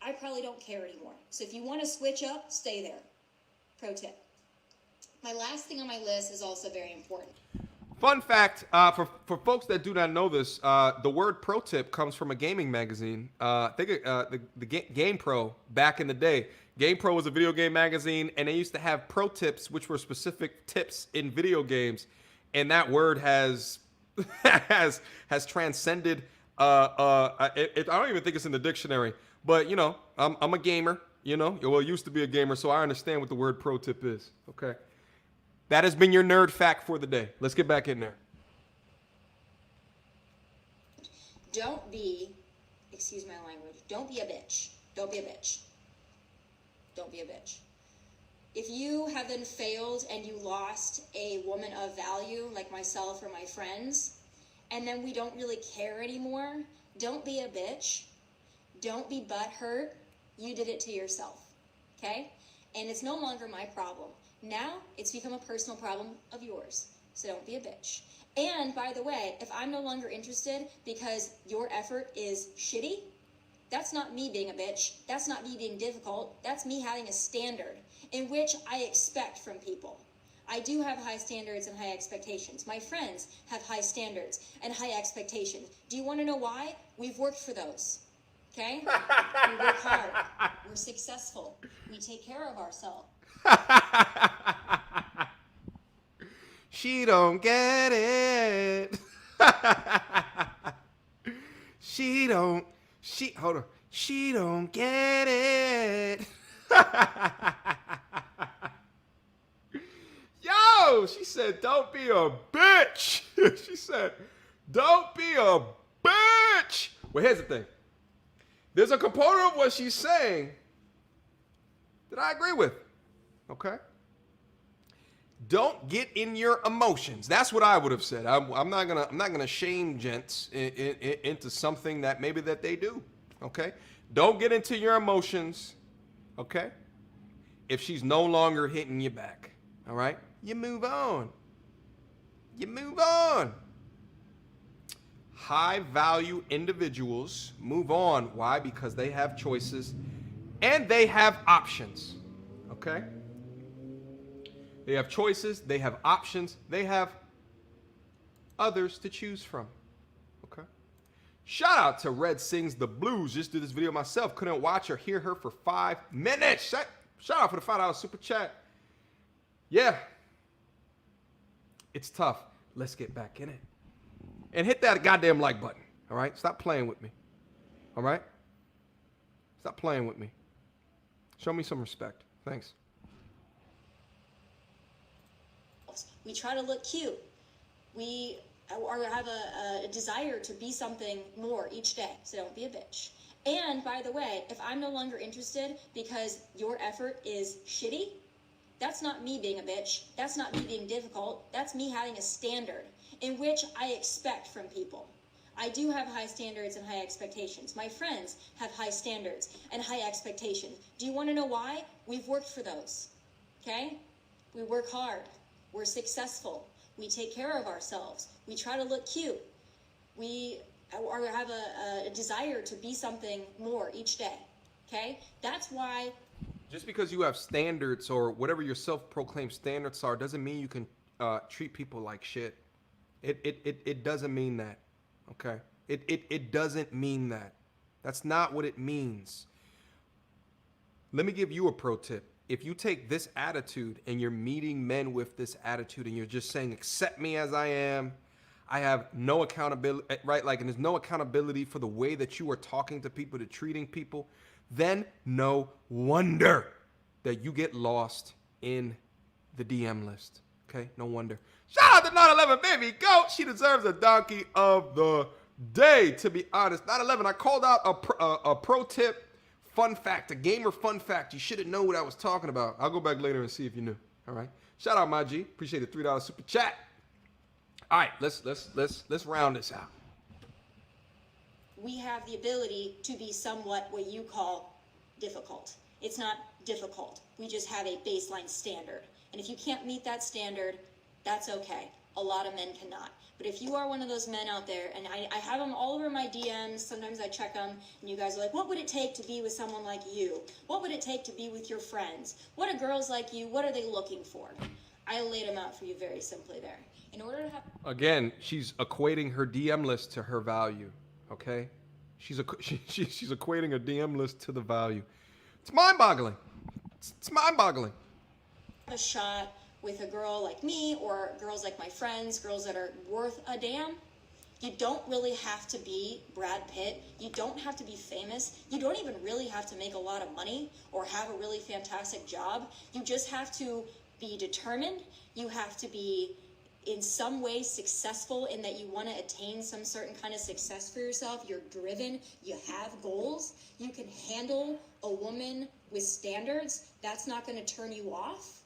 B: I probably don't care anymore. So if you want to switch up, stay there. Pro tip. My last thing on my list is also very important.
A: Fun fact, for folks that do not know this, the word pro tip comes from a gaming magazine. I think the Game Pro back in the day. Game Pro was a video game magazine, and they used to have pro tips, which were specific tips in video games. And that word has has transcended. I don't even think it's in the dictionary. But you know, I'm a gamer. You know, well, I used to be a gamer, so I understand what the word pro tip is. Okay. That has been your nerd fact for the day. Let's get back in there.
B: Don't be, excuse my language, don't be a bitch. Don't be a bitch. Don't be a bitch. If you have then failed and you lost a woman of value, like myself or my friends, and then we don't really care anymore, don't be a bitch. Don't be butthurt. You did it to yourself, okay? And it's no longer my problem. Now, it's become a personal problem of yours. So don't be a bitch. And, by the way, if I'm no longer interested because your effort is shitty, that's not me being a bitch. That's not me being difficult. That's me having a standard in which I expect from people. I do have high standards and high expectations. My friends have high standards and high expectations. Do you want to know why? We've worked for those. Okay? We work hard. We're successful. We take care of ourselves.
A: She don't get it. She don't get it. Yo, she said, don't be a bitch. She said, don't be a bitch. Well, here's the thing. There's a component of what she's saying that I agree with. Okay? Don't get in your emotions. That's what I would have said. I'm not gonna shame gents into something that maybe that they do. Okay? Don't get into your emotions. Okay? If she's no longer hitting you back. All right? You move on. You move on. High value individuals move on. Why? Because they have choices and they have options. Okay? They have choices, they have options, they have others to choose from. Okay? Shout out to Red Sings the Blues. Just did this video myself. Couldn't watch or hear her for 5 minutes. Shout out for the $5 super chat. Yeah. It's tough. Let's get back in it. And hit that goddamn like button. All right? Stop playing with me. All right? Stop playing with me. Show me some respect. Thanks.
B: We try to look cute. We have a desire to be something more each day. So don't be a bitch. And by the way, if I'm no longer interested because your effort is shitty, that's not me being a bitch. That's not me being difficult. That's me having a standard in which I expect from people. I do have high standards and high expectations. My friends have high standards and high expectations. Do you want to know why? We've worked for those. Okay? We work hard. We're successful. We take care of ourselves. We try to look cute. We have a desire to be something more each day. Okay? That's why.
A: Just because you have standards or whatever your self-proclaimed standards are doesn't mean you can treat people like shit. It doesn't mean that. Okay? It doesn't mean that. That's not what it means. Let me give you a pro tip. If you take this attitude and you're meeting men with this attitude and you're just saying, accept me as I am, I have no accountability, right? Like, and there's no accountability for the way that you are talking to people, to treating people, then no wonder that you get lost in the DM list. Okay? No wonder. Shout out to 911, baby. Go. She deserves a donkey of the day, to be honest. 911, I called out a pro tip. Fun fact, a gamer fun fact. You should have known what I was talking about. I'll go back later and see if you knew. All right. Shout out, my G. Appreciate the $3 super chat. All right, let's round this out.
B: We have the ability to be somewhat what you call difficult. It's not difficult. We just have a baseline standard. And if you can't meet that standard, that's okay. A lot of men cannot. But if you are one of those men out there, and I have them all over my DMs, sometimes I check them, and you guys are like, what would it take to be with someone like you? What would it take to be with your friends? What are girls like you, what are they looking for? I laid them out for you very simply there. In order to have
A: Again, she's equating her DM list to her value. Okay, she's equating a DM list to the value. It's mind-boggling. It's mind-boggling.
B: a shot with a girl like me or girls like my friends, girls that are worth a damn, you don't really have to be Brad Pitt. You don't have to be famous. You don't even really have to make a lot of money or have a really fantastic job. You just have to be determined. You have to be in some way successful in that you want to attain some certain kind of success for yourself. You're driven. You have goals. You can handle a woman with standards. That's not going to turn you off.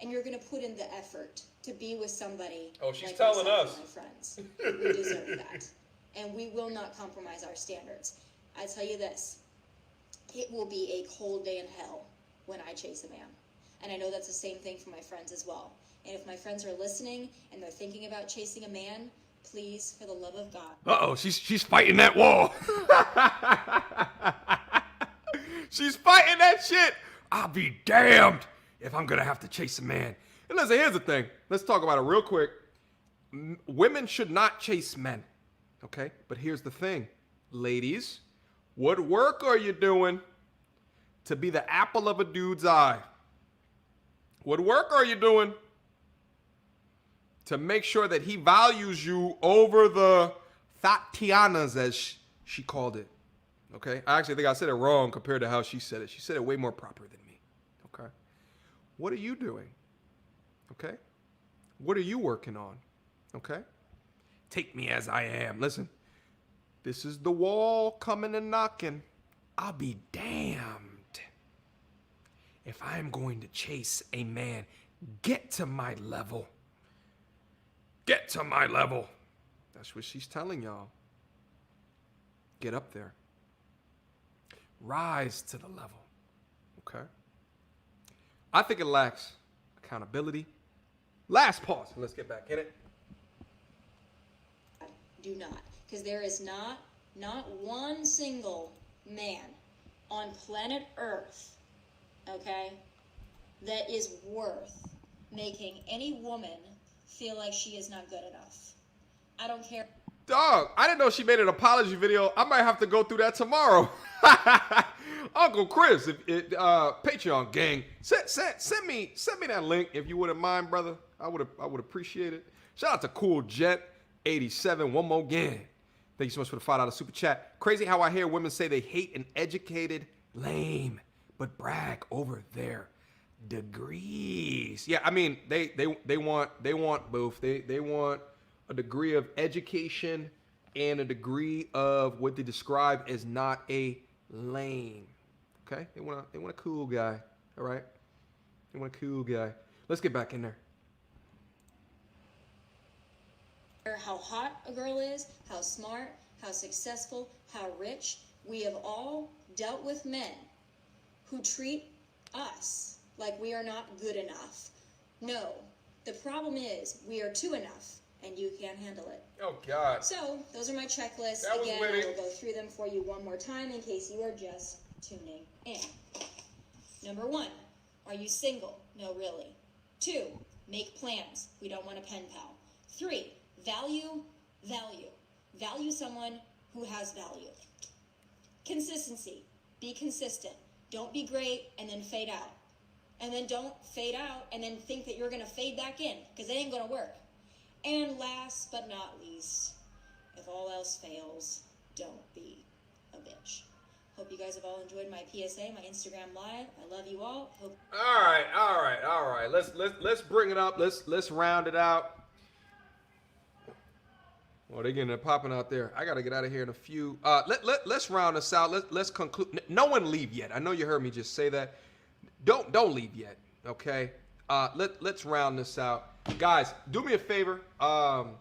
B: And you're going to put in the effort to be with somebody.
A: Oh, she's
B: like
A: telling
B: myself
A: us.
B: and my friends. We deserve that. And we will not compromise our standards. I tell you this, it will be a cold day in hell when I chase a man. And I know that's the same thing for my friends as well. And if my friends are listening and they're thinking about chasing a man, please, for the love of God.
A: Uh-oh, she's fighting that wall. She's fighting that shit. I'll be damned if I'm gonna have to chase a man. And listen, here's the thing. Let's talk about it real quick. Women should not chase men, okay? But here's the thing. Ladies, what work are you doing to be the apple of a dude's eye? What work are you doing to make sure that he values you over the Tatianas, as she called it? Okay? I actually think I said it wrong compared to how she said it. She said it way more proper than me. Okay? What are you doing? Okay? What are you working on? Okay? Take me as I am. Listen, this is the wall coming and knocking. I'll be damned if I'm going to chase a man. Get to my level. Get to my level. That's what she's telling y'all. Get up there. Rise to the level. Okay? I think it lacks accountability. Last pause. Let's get back in it.
B: Do not. Because there is not one single man on planet Earth, okay, that is worth making any woman feel like she is not good enough. I don't care.
A: Dog, I didn't know she made an apology video. I might have to go through that tomorrow. Uncle Chris, Patreon gang, send me that link if you wouldn't mind, brother. I would appreciate it. Shout out to Cool Jet 87. One more gang. Thank you so much for the $5 super chat. Crazy how I hear women say they hate an educated lame, but brag over their degrees. Yeah, I mean they want both. They want a degree of education and a degree of what they describe as not a lame. Okay? They want a cool guy. All right? They want a cool guy. Let's get back in there.
B: How hot a girl is, how smart, how successful, how rich. We have all dealt with men who treat us like we are not good enough. No, the problem is we are too enough, and you can't handle it.
A: Oh, God.
B: So, those are my checklists.
A: That was
B: Again,
A: winning.
B: I will go through them for you one more time in case you are just tuning in. Number 1, are you single? No, really. 2, make plans. We don't want a pen pal. 3, value. Value someone who has value. Consistency. Be consistent. Don't be great and then fade out. And then don't fade out and then think that you're going to fade back in, because it ain't going to work. And last but not least, if all else fails, don't be a bitch. Hope you guys have all enjoyed my PSA, my Instagram live. I love you all. Hope.
A: All right. Let's bring it up. Let's round it out. Well, they're getting it popping out there. I gotta get out of here in a few. Let's round this out. Let's conclude. No one leave yet. I know you heard me just say that. Don't leave yet. Okay. Let's round this out, guys. Do me a favor. Throw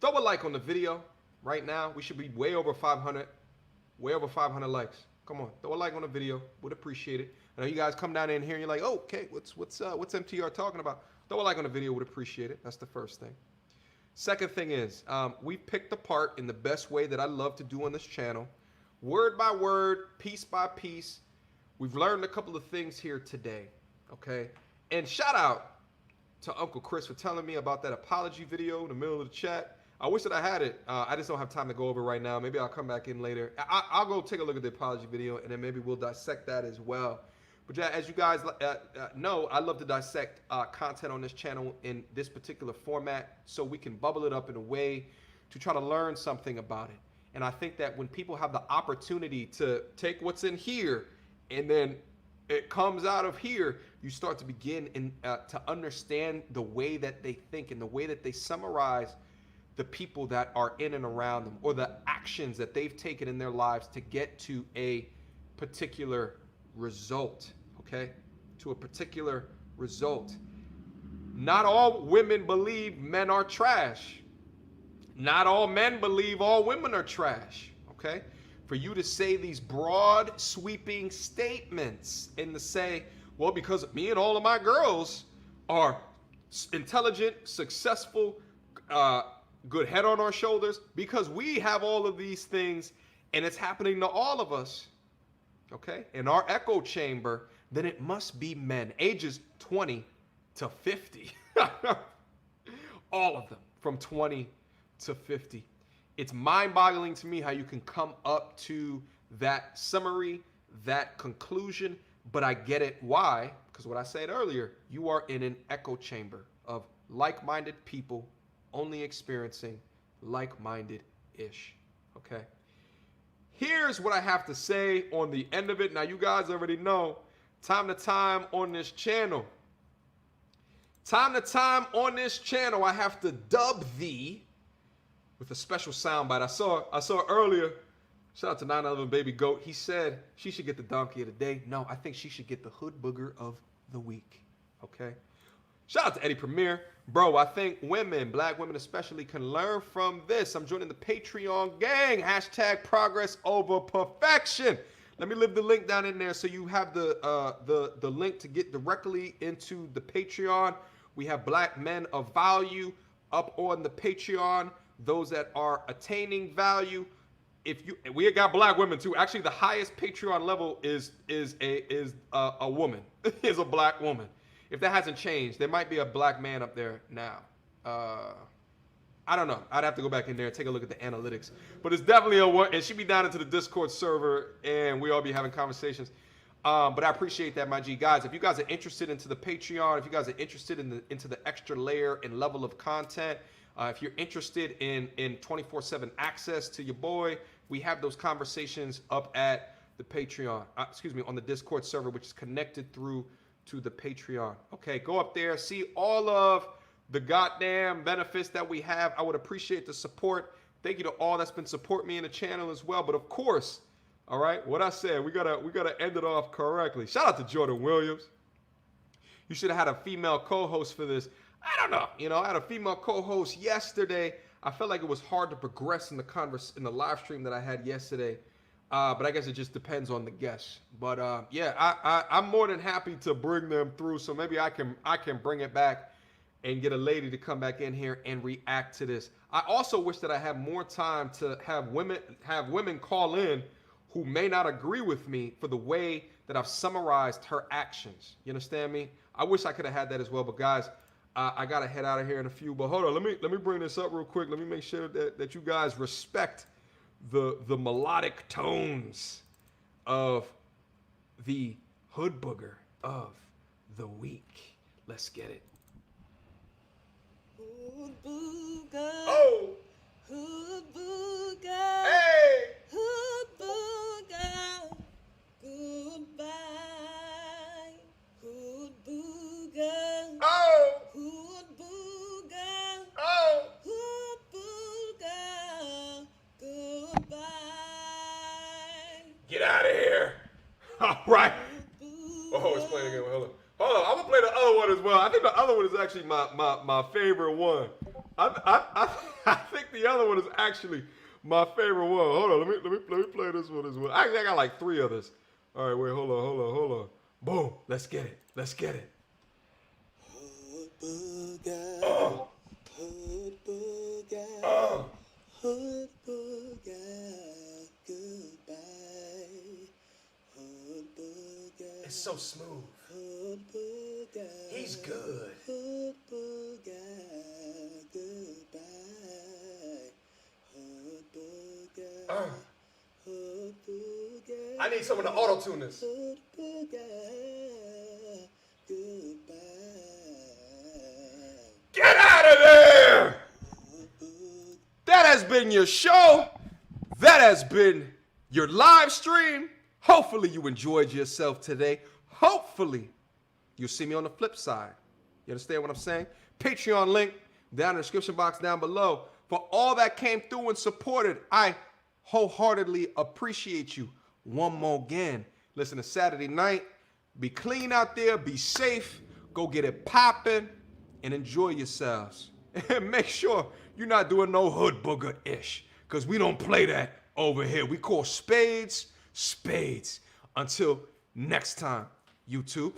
A: a like on the video right now. We should be way over 500. Way over 500 likes. Come on, throw a like on the video. Would appreciate it. I know you guys come down in here and you're like, oh, okay, what's MTR talking about? Throw a like on the video. Would appreciate it. That's the first thing. Second thing is, we picked apart in the best way that I love to do on this channel, word by word, piece by piece. We've learned a couple of things here today, okay? And shout out to Uncle Chris for telling me about that apology video in the middle of the chat. I wish that I had it. I just don't have time to go over it right now. Maybe I'll come back in later. I'll go take a look at the apology video, and then maybe we'll dissect that as well. But yeah, as you guys know, I love to dissect content on this channel in this particular format so we can bubble it up in a way to try to learn something about it. And I think that when people have the opportunity to take what's in here and then it comes out of here, you start to begin to understand the way that they think and the way that they summarize the people that are in and around them, or the actions that they've taken in their lives to get to a particular result, okay? To a particular result. Not all women believe men are trash. Not all men believe all women are trash, okay? For you to say these broad, sweeping statements and to say, well, because me and all of my girls are intelligent, successful, good head on our shoulders, because we have all of these things and it's happening to all of us, okay, in our echo chamber, then it must be men ages 20 to 50. All of them from 20 to 50. It's mind-boggling to me how you can come up to that summary, that conclusion, but I get it. Why? Because what I said earlier, you are in an echo chamber of like-minded people only experiencing like-minded-ish, okay? Here's what I have to say on the end of it. Now, you guys already know, time to time on this channel, I have to dub thee with a special soundbite. I saw earlier, shout out to 9/11 Baby Goat, he said she should get the donkey of the day. No, I think she should get the hood booger of the week, okay? Shout out to Eddie Premier. Bro, I think women, black women especially, can learn from this. I'm joining the Patreon gang. Hashtag progress over perfection. Let me leave the link down in there so you have the link to get directly into the Patreon. We have black men of value up on the Patreon. Those that are attaining value. We got black women too. Actually, the highest Patreon level is a woman, is a black woman. If that hasn't changed, there might be a black man up there now. I don't know. I'd have to go back in there and take a look at the analytics. But it's definitely a one, and she'd be down into the Discord server, and we all be having conversations. But I appreciate that, my G. Guys, if you guys are interested into the Patreon, if you guys are interested into the extra layer and level of content, if you're interested in 24/7 access to your boy, we have those conversations up at the Patreon, on the Discord server, which is connected through to the Patreon. Okay, go up there, see all of the goddamn benefits that we have. I would appreciate the support. Thank you to all that's been supporting me in the channel as well. But of course, all right, what I said, we gotta end it off correctly. Shout out to Jordan Williams. You should have had a female co-host for this. I don't know. I had a female co-host yesterday. I felt like it was hard to progress in the live stream that I had yesterday. But I guess it just depends on the guests. But yeah, I'm more than happy to bring them through. So maybe I can bring it back and get a lady to come back in here and react to this. I also wish that I had more time to have women call in who may not agree with me for the way that I've summarized her actions. You understand me? I wish I could have had that as well. But guys, I gotta head out of here in a few. But hold on, let me bring this up real quick. Let me make sure that you guys respect the melodic tones of the hood booger of the week. Let's get it.
D: Hood booger.
A: Oh.
D: Hood booger.
A: Hey.
D: Hood booger. Goodbye. Hood booger.
A: Oh.
D: Hood booger.
A: Oh.
D: Hood booger. Goodbye.
A: Get out of here. All right. Oh, it's playing again. Hold on. I'm gonna play the other one as well. I think the other one is actually my favorite one. I think the other one is actually my favorite one. Hold on, let me play this one as well. Actually, I got like 3 others. All right, wait, hold on. Boom, let's get it.
D: Hood booger.
A: Oh.
D: Hood booger.
A: Oh.
D: Hood booger. Goodbye. Hood booger.
A: It's so smooth.
D: Hood booger.
A: He's good.
D: Hood booger.
A: I need someone to auto-tune this.
D: Hood booger, goodbye.
A: Get out of there! That has been your show. That has been your live stream. Hopefully you enjoyed yourself today. Hopefully you'll see me on the flip side. You understand what I'm saying? Patreon link down in the description box down below. For all that came through and supported, I wholeheartedly appreciate you. One more again. Listen, it's Saturday night. Be clean out there. Be safe. Go get it popping and enjoy yourselves. And make sure you're not doing no hood booger-ish, because we don't play that over here. We call spades, spades. Until next time, YouTube.